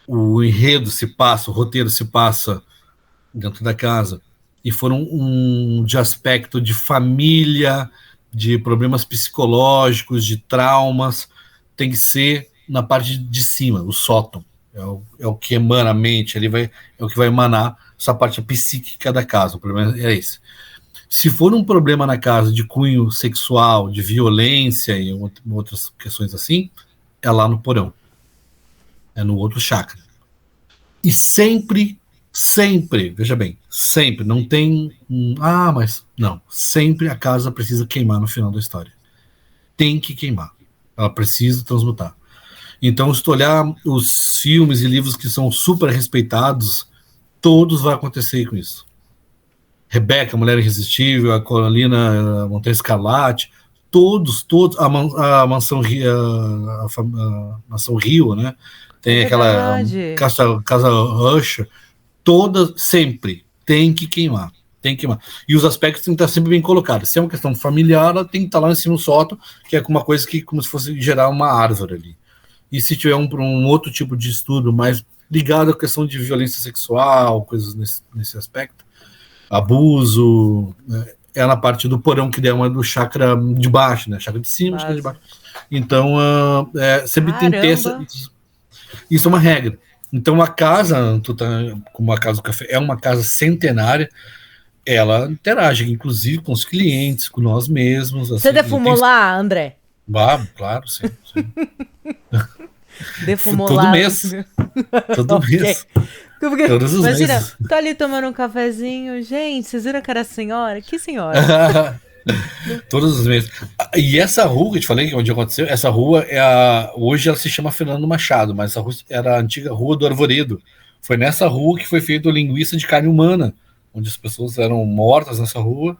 o enredo se passa, o roteiro se passa dentro da casa, e for de aspecto de família, de problemas psicológicos, de traumas, tem que ser na parte de cima, o sótão. É o que emana a mente, é o que vai emanar essa parte psíquica da casa. O problema é esse. Se for um problema na casa de cunho sexual, de violência e outras questões assim, é lá no porão. É no outro chakra. E sempre, veja bem, sempre, não tem mas não, sempre a casa precisa queimar no final da história. Tem que queimar. Ela precisa transmutar. Então, se tu olhar os filmes e livros que são super respeitados, todos vai acontecer com isso. Rebeca, Mulher Irresistível, a Coralina, a Montanha Escarlate, todos, a Mansão Rio, né? Tem aquela casa Usher, todas, sempre, tem que queimar. E os aspectos têm que estar sempre bem colocados. Se é uma questão familiar, ela tem que estar lá em cima do sótão, que é uma coisa que como se fosse gerar uma árvore ali. E se tiver um outro tipo de estudo mais ligado à questão de violência sexual, coisas nesse aspecto, abuso, é na parte do porão, que é uma do chakra de baixo, né? Chakra de cima, chakra de baixo. Então, sempre tem que ter isso é uma regra. Então, a casa, como a Casa do Café, é uma casa centenária, ela interage, inclusive, com os clientes, com nós mesmos. Assim, você defumou lá, André? Claro, sim. Defumou todo lá. Mês. Todo mês. Todos os Imagina, meses. tô ali tomando um cafezinho. Gente, vocês viram que era a senhora? Que senhora? Todos os meses. E essa rua que eu te falei, onde aconteceu, essa rua hoje ela se chama Fernando Machado, mas essa rua era a antiga Rua do Arvoredo. Foi nessa rua que foi feito linguiça de carne humana, onde as pessoas eram mortas nessa rua,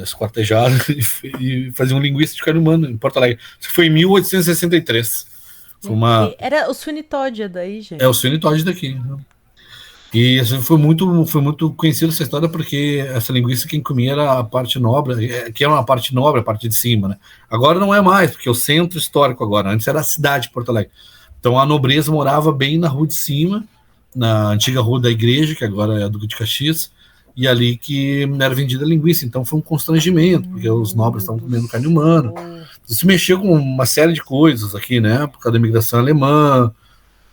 esquartejadas e faziam linguiça de carne humana em Porto Alegre. Isso foi em 1863. Era o Sweeney Todd daí, gente. É o Sweeney Todd daqui. E assim, foi muito conhecida essa história porque essa linguiça quem comia era a parte nobre, que era uma parte nobre, a parte de cima, né? Agora não é mais, porque é o centro histórico agora. Antes era a cidade de Porto Alegre. Então a nobreza morava bem na rua de cima, na antiga rua da igreja, que agora é a Duque de Caxias, e ali que era vendida a linguiça. Então foi um constrangimento, porque os nobres estavam comendo carne humana. Isso mexeu com uma série de coisas aqui, né? Por causa da imigração alemã,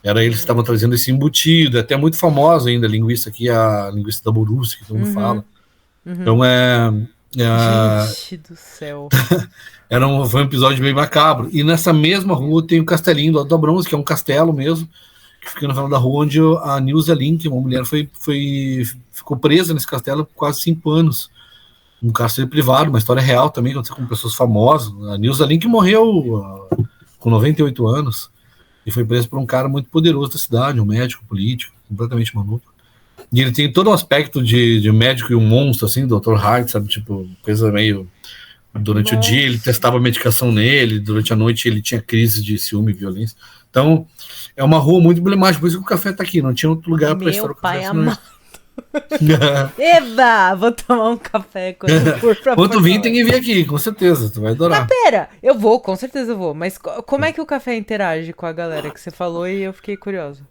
era eles que estavam trazendo esse embutido, é até muito famosa ainda a linguiça aqui, a linguiça da Borussia, que todo mundo fala. Então Gente do céu. foi um episódio bem macabro. E nessa mesma rua tem o Castelinho do Alto da Bronze, que é um castelo mesmo, que fica no final da rua onde a Nilza Link, uma mulher, ficou presa nesse castelo por quase 5 anos. Um cárcere privado, uma história real também, aconteceu com pessoas famosas. A Nilza Link morreu com 98 anos. E foi preso por um cara muito poderoso da cidade, um médico político, completamente maluco. E ele tem todo um aspecto de médico e um monstro, assim, Dr. Hart, sabe? Tipo, coisa meio... Durante o dia ele testava medicação nele, durante a noite ele tinha crise de ciúme e violência. Então, é uma rua muito emblemática, por isso que o café tá aqui. Não tinha outro lugar para estar o café. Meu pai amado. Eba, vou tomar um café quando for pra Quando tu vir, tem que vir aqui, com certeza, tu vai adorar. Mas pera, eu vou, com certeza eu vou. Mas como é que o café interage com a galera que você falou e eu fiquei curioso?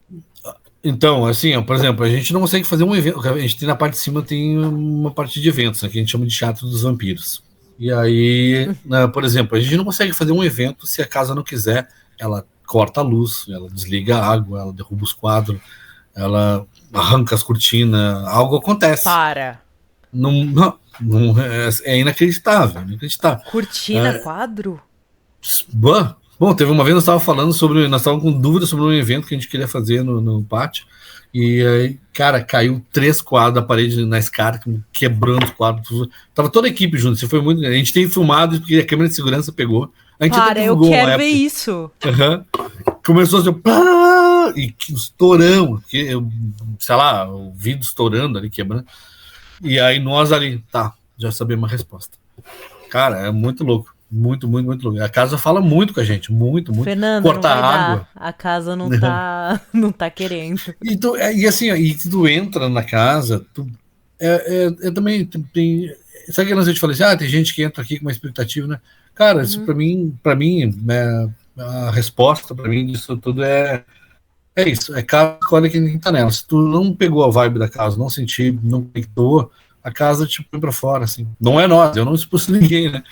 Então, assim, ó, por exemplo, a gente não consegue fazer um evento. A gente tem na parte de cima tem uma parte de eventos, né, que a gente chama de Teatro dos Vampiros. E aí, né, por exemplo, a gente não consegue fazer um evento se a casa não quiser. Ela corta a luz, ela desliga a água, ela derruba os quadros, ela arranca as cortinas, algo acontece. Para. Não, é inacreditável, inacreditável. Cortina, quadro? Bom, teve uma vez nós estávamos com dúvidas sobre um evento que a gente queria fazer no pátio, e aí, cara, caiu 3 quadros da parede na escada, quebrando os quadros. Tava toda a equipe junto, foi muito. A gente tem filmado porque a câmera de segurança pegou. A gente Para, eu quero ver isso. Começou assim, pá, e estouramos, sei lá, o vidro estourando ali, quebrando. E aí nós ali, já sabemos a resposta. Cara, é muito louco. Muito, muito, muito louco. A casa fala muito com a gente, muito. Fernando, cortar água. A casa não tá querendo. E assim, e tu entra na casa, também tem. Sabe que eu te falei assim, tem gente que entra aqui com uma expectativa, né? Cara, isso pra mim, a resposta pra mim disso tudo é isso, é casa, escolhe quem tá nela. Se tu não pegou a vibe da casa, não sentiu, não conectou, a casa te põe pra fora, assim. Não é nós, eu não expulso ninguém, né?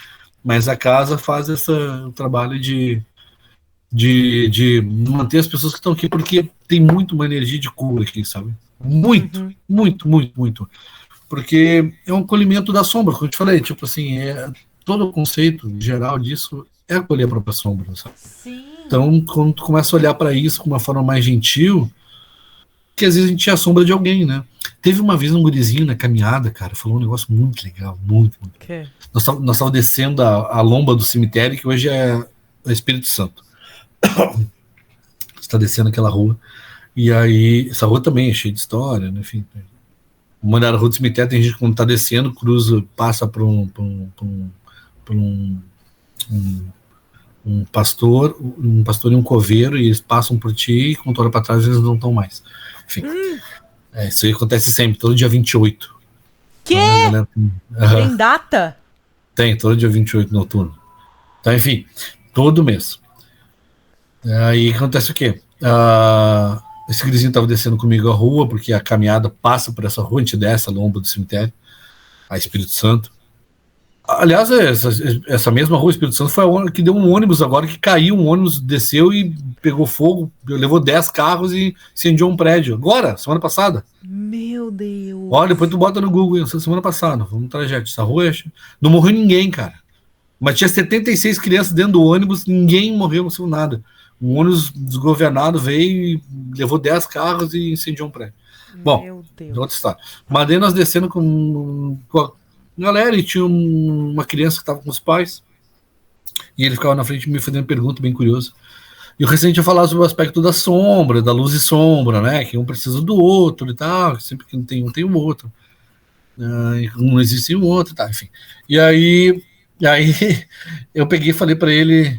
Mas a casa faz o trabalho de manter as pessoas que estão aqui, porque tem muito uma energia de cura aqui, sabe? Muito, muito, muito, muito. Porque é um acolhimento da sombra, como eu te falei, tipo assim, todo o conceito geral disso é acolher a própria sombra, sabe? Sim. Então, quando tu começa a olhar para isso com uma forma mais gentil, que às vezes a gente tinha a sombra de alguém, né? Teve uma vez um gurizinho na caminhada, cara, falou um negócio muito legal, muito, muito. Okay. Nós estávamos descendo a lomba do cemitério, que hoje é o Espírito Santo. Está descendo aquela rua. E aí, essa rua também é cheia de história, né? Enfim. Uma da rua do cemitério, tem gente que quando está descendo, passa por um pastor e um coveiro, e eles passam por ti, e quando tu olha para trás, eles não estão mais. Enfim. Isso aí acontece sempre, todo dia 28. Que? Tem data? Tem, todo dia 28 noturno. Então, enfim, todo mês. Aí acontece o quê? Esse gurizinho estava descendo comigo a rua, porque a caminhada passa por essa rua, a gente desce a lomba do cemitério, a Espírito Santo. Aliás, essa mesma rua, Espírito Santo, foi a que deu um ônibus agora, que caiu, um ônibus desceu e pegou fogo, levou 10 carros e incendiou um prédio. Agora, semana passada. Meu Deus. Olha, depois tu bota no Google, semana passada, foi um trajeto. Essa rua, não morreu ninguém, cara. Mas tinha 76 crianças dentro do ônibus, ninguém morreu, não sei nada. Um ônibus desgovernado veio e levou 10 carros e incendiou um prédio. Bom, outra história. Mas daí nós descendo com a galera, e tinha uma criança que estava com os pais, e ele ficava na frente me fazendo pergunta bem curiosa. E o recente ia falar sobre o aspecto da sombra, da luz e sombra, né? Que um precisa do outro e tal, sempre que não tem um, tem o outro. Não existe um outro, tá, enfim. E aí eu peguei e falei para ele,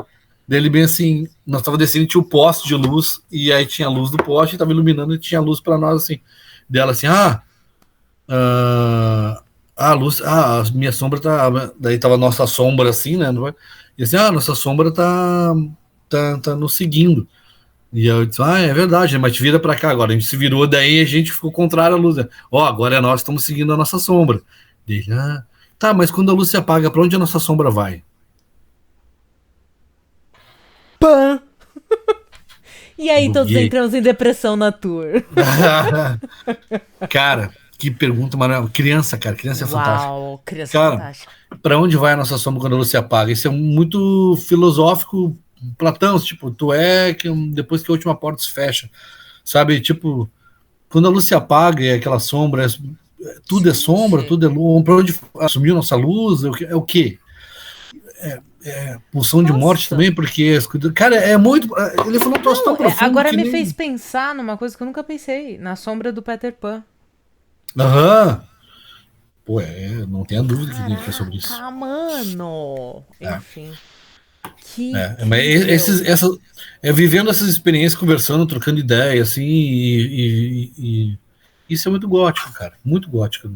dele bem assim, nós tava descendo e tinha o poste de luz, e aí tinha a luz do poste, tava iluminando e tinha luz para nós assim. dela assim, a luz, a minha sombra tá, daí tava a nossa sombra assim, né, e assim, nossa sombra tá nos seguindo, e eu disse, é verdade, mas te vira pra cá agora, a gente se virou, daí a gente ficou contrário à luz, né? Agora nós estamos seguindo a nossa sombra, dele, tá, mas quando a luz se apaga, pra onde a nossa sombra vai? Pã! E aí Buguei. todos entramos em depressão na tour. Cara, que pergunta maravilhosa. Criança, cara, criança é fantástica. Uau, criança cara, fantástica. Pra onde vai a nossa sombra quando a luz se apaga? Isso é muito filosófico, Platão, tipo, depois que a última porta se fecha, sabe? Tipo, quando a luz se apaga, é aquela sombra, tudo é sombra, tudo é luz. Pra onde assumiu nossa luz? É o quê? Pulsão de morte também, porque... Cara, é muito... Ele falou um troço tão profundo. Agora me fez pensar numa coisa que eu nunca pensei, na sombra do Peter Pan. Pô, não tenha dúvida que é sobre isso. Mano! Enfim. Mas vivendo essas experiências, conversando, trocando ideia, assim, e isso é muito gótico, cara. Muito gótico.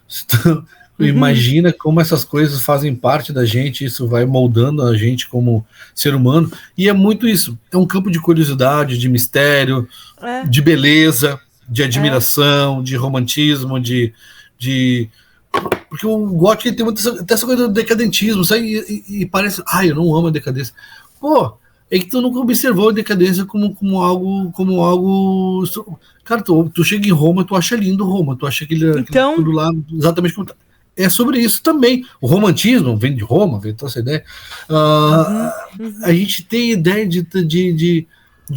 Se tu imagina como essas coisas fazem parte da gente, isso vai moldando a gente como ser humano, e é muito isso. É um campo de curiosidade, de mistério, de beleza, de admiração, de romantismo, porque o gótico tem até essa coisa do decadentismo, sabe? E parece, eu não amo a decadência. Pô, é que tu nunca observou a decadência como algo. Cara, tu chega em Roma, tu acha lindo Roma, tu acha aquele tudo lá exatamente como tá. É sobre isso também. O romantismo vem de Roma, vem toda essa ideia. A gente tem ideia de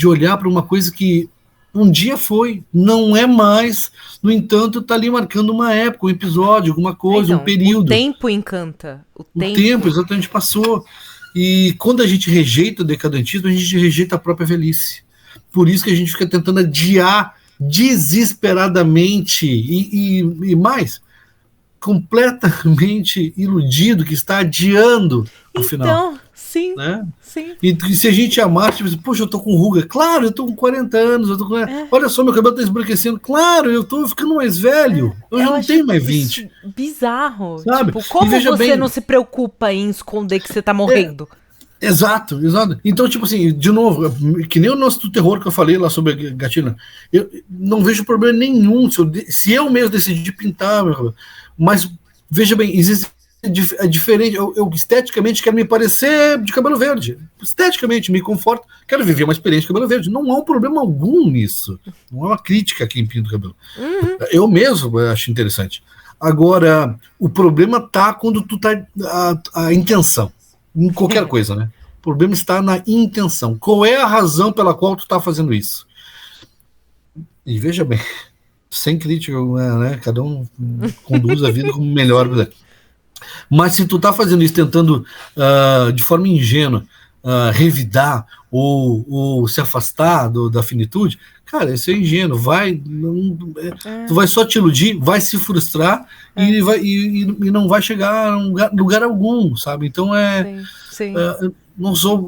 olhar para uma coisa que um dia foi, não é mais, no entanto, tá ali marcando uma época, um episódio, alguma coisa, um período. O tempo encanta. O tempo exatamente passou. E quando a gente rejeita o decadentismo, a gente rejeita a própria velhice. Por isso que a gente fica tentando adiar desesperadamente e mais, completamente iludido que está adiando o final. Sim, né? Sim. E se a gente amar, tipo, poxa, eu tô com ruga. Claro, eu tô com 40 anos. Olha só, meu cabelo tá esbranquecendo. Claro, eu tô ficando mais velho. Eu já não tenho mais 20. Bizarro. Sabe? Tipo, como você não se preocupa em esconder que você tá morrendo? Exato. Então, tipo assim, de novo, que nem o nosso do terror que eu falei lá sobre gatilho, eu não vejo problema nenhum se eu mesmo decidir pintar, mas veja bem, existe diferente, eu esteticamente quero me parecer de cabelo verde, esteticamente me conforto, quero viver uma experiência de cabelo verde, não há um problema algum nisso, não é uma crítica a quem pinta o cabelo, eu mesmo acho interessante. Agora, o problema tá quando tu tá a intenção, em qualquer coisa, né? O problema está na intenção, qual é a razão pela qual tu tá fazendo isso? E veja bem, sem crítica, né? Cada um conduz a vida como melhor. Mas se tu tá fazendo isso tentando, de forma ingênua, revidar ou se afastar da finitude, cara, isso é ingênuo. Tu vai só te iludir, vai se frustrar e não vai chegar a lugar algum, sabe? Então não sou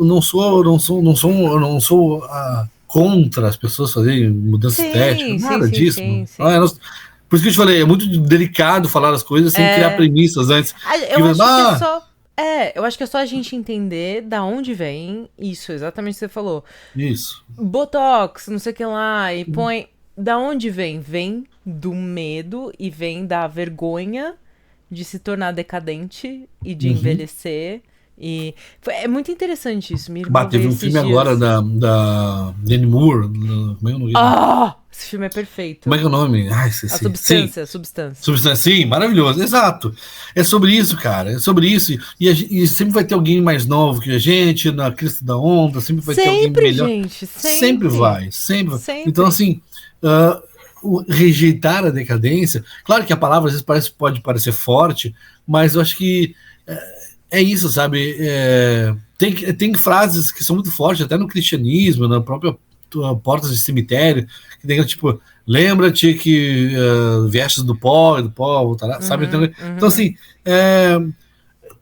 contra as pessoas fazerem mudança estética, nada disso. Por isso que eu te falei, é muito delicado falar as coisas sem criar premissas antes. Eu acho que é só a gente entender da onde vem isso, exatamente o que você falou. Isso. Botox, não sei o que lá, e põe... Da onde vem? Vem do medo e vem da vergonha de se tornar decadente e de envelhecer. E é muito interessante isso. Teve um filme agora da Demi Moore. Esse filme é perfeito. Como é que é o nome? Substância. Sim, maravilhoso, exato. É sobre isso, cara. É sobre isso. E sempre vai ter alguém mais novo que a gente, na crista da onda, sempre vai ter alguém melhor. Gente, sempre vai. Então, assim, rejeitar a decadência, claro que a palavra às vezes pode parecer forte, mas eu acho que é isso, sabe? Tem frases que são muito fortes, até no cristianismo, na própria portas de cemitério, que tem tipo, lembra-te que viestes do pó voltará, sabe? Então, assim,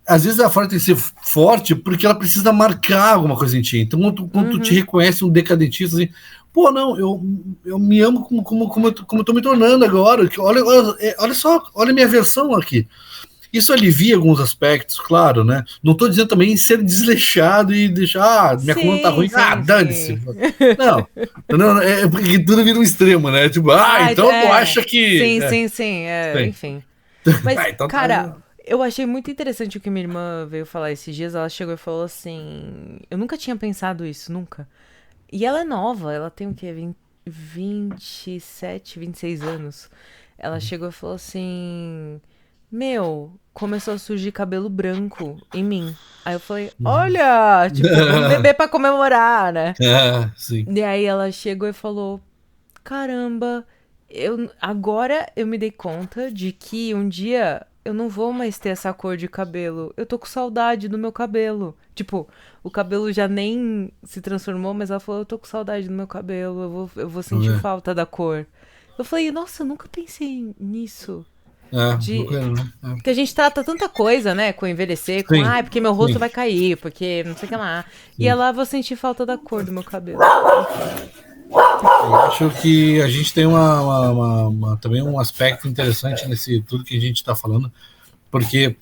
às vezes a frase tem que ser forte porque ela precisa marcar alguma coisa em ti. Então, quando tu te reconhece um decadentista, assim, Pô, não, eu me amo como eu tô me tornando agora. Olha só, olha a minha versão aqui. Isso alivia alguns aspectos, claro, né? Não estou dizendo também em ser desleixado e deixar, minha coluna tá ruim, dane-se. Não, é porque tudo vira um extremo, né? Tipo, então tu acha que... Sim, enfim. Mas, então cara, eu achei muito interessante o que minha irmã veio falar esses dias. Ela chegou e falou assim, eu nunca tinha pensado isso, nunca. E ela é nova, ela tem o quê? 27, 26 anos. Ela chegou e falou assim... começou a surgir cabelo branco em mim. Aí eu falei, olha, tipo, vamos beber pra comemorar, né? Sim. E aí ela chegou e falou, caramba, agora eu me dei conta de que um dia eu não vou mais ter essa cor de cabelo. Eu tô com saudade do meu cabelo. Tipo, o cabelo já nem se transformou, mas ela falou, eu tô com saudade do meu cabelo, eu vou sentir falta da cor. Eu falei, nossa, eu nunca pensei nisso. Porque a gente trata tanta coisa, né, com envelhecer, com porque meu rosto vai cair, porque não sei o que lá. E ela, vou sentir falta da cor do meu cabelo. Eu acho que a gente tem também um aspecto interessante nesse tudo que a gente está falando, porque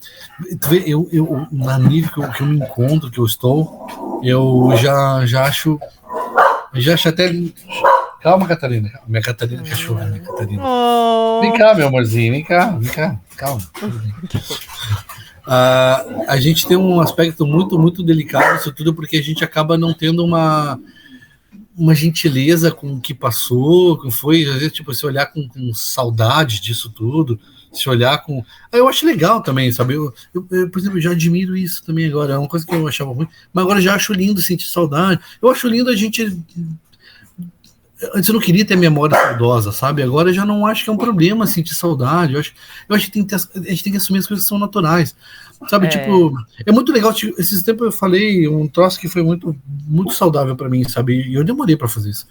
eu na nível que eu me encontro, que eu estou, eu já acho até... Calma, Catarina. Minha Catarina, cachorra, minha Catarina. Vem cá, meu amorzinho, vem cá, calma. A gente tem um aspecto muito, muito delicado isso tudo, porque a gente acaba não tendo uma gentileza com o que passou, que foi, às vezes, tipo, se olhar com saudade disso tudo, se olhar com... Eu acho legal também, sabe? Eu, por exemplo, já admiro isso também agora, é uma coisa que eu achava ruim, mas agora já acho lindo sentir saudade. Eu acho lindo a gente... Antes eu não queria ter memória saudosa, sabe? Agora eu já não acho que é um problema sentir saudade. Eu acho que a gente tem que assumir as coisas que são naturais. Sabe, tipo, é muito legal. Tipo, esses tempos eu falei um troço que foi muito, muito saudável pra mim, sabe? E eu demorei pra fazer isso.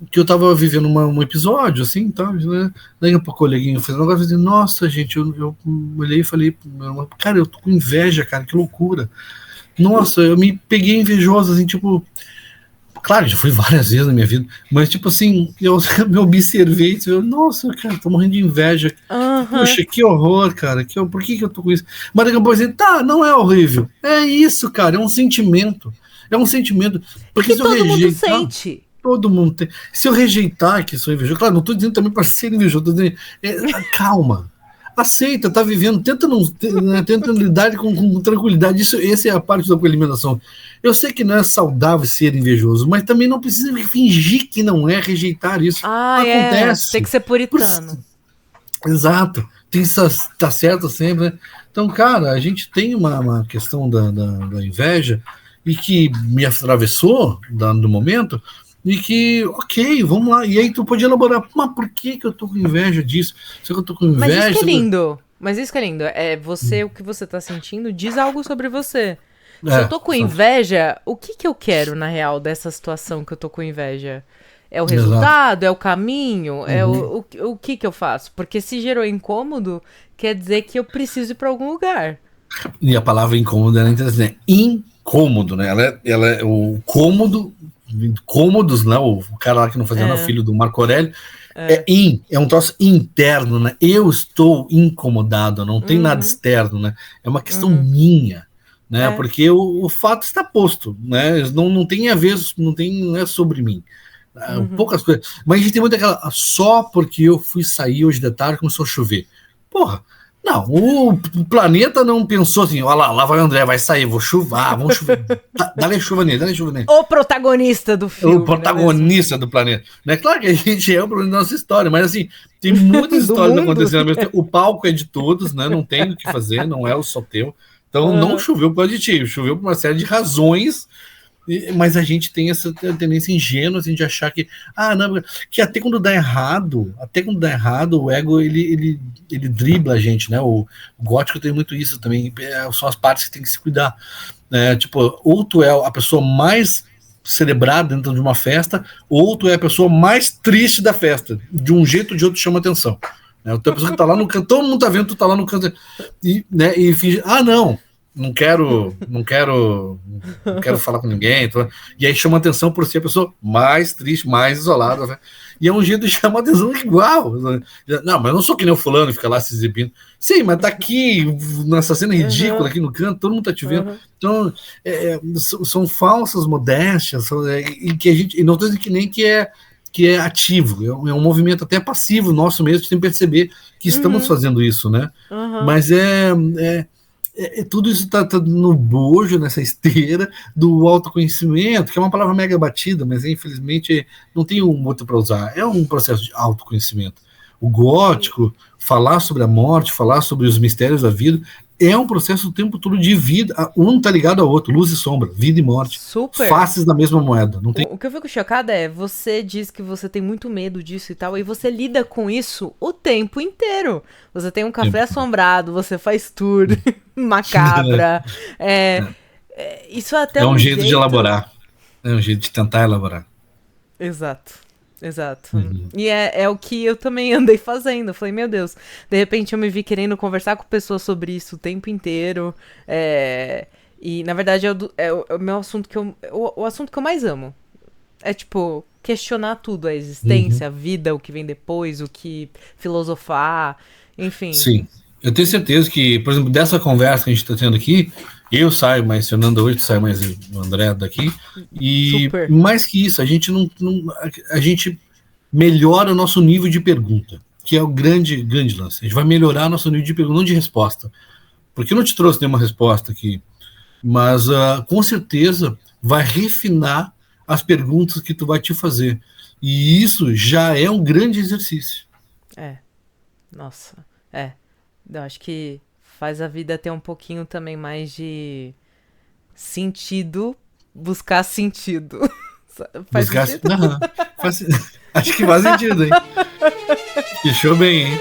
Que eu tava vivendo um episódio, assim, tá, né? Daí um coleguinha fez um negócio assim, nossa, gente, eu olhei e falei, cara, eu tô com inveja, cara, que loucura. Nossa, eu me peguei invejoso, assim, tipo... Claro, já fui várias vezes na minha vida, mas tipo assim, eu me observei e disse, nossa, cara, tô morrendo de inveja. Puxa, que horror, cara, por que eu tô com isso? Mas daqui a pouco assim, não é horrível. É isso, cara, é um sentimento. É um sentimento. Porque se todo mundo sente. Todo mundo tem. Se eu rejeitar que sou invejoso, claro, não tô dizendo também para ser invejoso, tô dizendo, calma. Aceita, tá vivendo, tenta lidar com tranquilidade. Essa é a parte da alimentação. Eu sei que não é saudável ser invejoso, mas também não precisa fingir que não é, rejeitar isso. Acontece. Tem que ser puritano. Exato. Tem que estar certo sempre, né? Então, cara, a gente tem uma questão da inveja e que me atravessou no momento. E que, ok, vamos lá. E aí tu pode elaborar, mas por que eu tô com inveja disso? Se eu tô com inveja... Mas isso que é lindo. É você, o que você tá sentindo diz algo sobre você. Se eu tô com inveja, o que eu quero, na real, dessa situação que eu tô com inveja? É o resultado? É o caminho? É o que eu faço? Porque se gerou incômodo, quer dizer que eu preciso ir pra algum lugar. E a palavra incômodo é interessante, né? Incômodo, né? Ela é o cômodos, né? O cara lá que não fazia nada, filho do Marco Aurélio, é um troço interno, né? Eu estou incomodado, não tem nada externo, né? É uma questão minha, né? Porque o fato está posto, né? Não tem a ver, não é sobre mim. Poucas coisas. Mas a gente tem muita aquela, só porque eu fui sair hoje de tarde começou a chover. Porra, não, o planeta não pensou assim, olha lá vai o André, vai sair, vamos chover. Dá-lhe chuva nele. O protagonista do filme. O protagonista do planeta. Né? Claro que a gente é o problema da nossa história, mas assim, tem muitas histórias acontecendo ao mesmo tempo. O palco é de todos, né? Não tem o que fazer, não é só teu. Então não choveu por causa de ti, choveu por uma série de razões. Mas a gente tem essa tendência ingênua assim, de achar que não, que até quando dá errado, o ego ele dribla a gente, né? O gótico tem muito isso também, são as partes que tem que se cuidar, né? Tipo, ou tu é a pessoa mais celebrada dentro de uma festa, ou tu é a pessoa mais triste da festa, de um jeito ou de outro chama atenção, né? Então a pessoa que tá lá no canto, todo mundo tá vendo, tu tá lá no canto e finge, não. não quero falar com ninguém. E aí chama atenção por ser a pessoa mais triste, mais isolada, né? E é um jeito de chamar atenção igual. Não, mas eu não sou que nem o fulano, fica lá se exibindo. Sim, mas tá aqui, nessa cena ridícula, aqui no canto, todo mundo tá te vendo. Então, são falsas modéstias, e que a gente, e não estou dizendo que é ativo, é um movimento até passivo nosso mesmo, sem perceber que estamos fazendo isso, né? Mas tudo isso está no bojo, nessa esteira do autoconhecimento, que é uma palavra mega batida, mas infelizmente não tem um outro para usar. É um processo de autoconhecimento. O gótico, falar sobre a morte, falar sobre os mistérios da vida, é um processo o tempo todo de vida. Um está ligado ao outro, luz e sombra, vida e morte. Super. Faces da mesma moeda. Não tem... O que eu fico chocada é, você diz que você tem muito medo disso e tal, e você lida com isso o tempo inteiro. Você tem um café assombrado, você faz tour macabra. Isso até é um jeito de elaborar. É um jeito de tentar elaborar. Exato. E é o que eu também andei fazendo. Eu falei, meu Deus, de repente eu me vi querendo conversar com pessoas sobre isso o tempo inteiro. E na verdade é o meu assunto o assunto que eu mais amo. É tipo, questionar tudo, a existência, a vida, o que vem depois, o que filosofar, enfim. Sim. Eu tenho certeza que, por exemplo, dessa conversa que a gente está tendo aqui, eu saio mais Fernando hoje, sai mais o André daqui, e super. Mais que isso, a gente a gente melhora o nosso nível de pergunta, que é o grande lance. A gente vai melhorar o nosso nível de pergunta, não de resposta, porque eu não te trouxe nenhuma resposta aqui, mas com certeza vai refinar as perguntas que tu vai te fazer, e isso já é um grande exercício. Nossa, eu acho que faz a vida ter um pouquinho também mais de sentido, buscar sentido. Faz sentido? Não, acho que faz sentido, hein? Fechou bem, hein?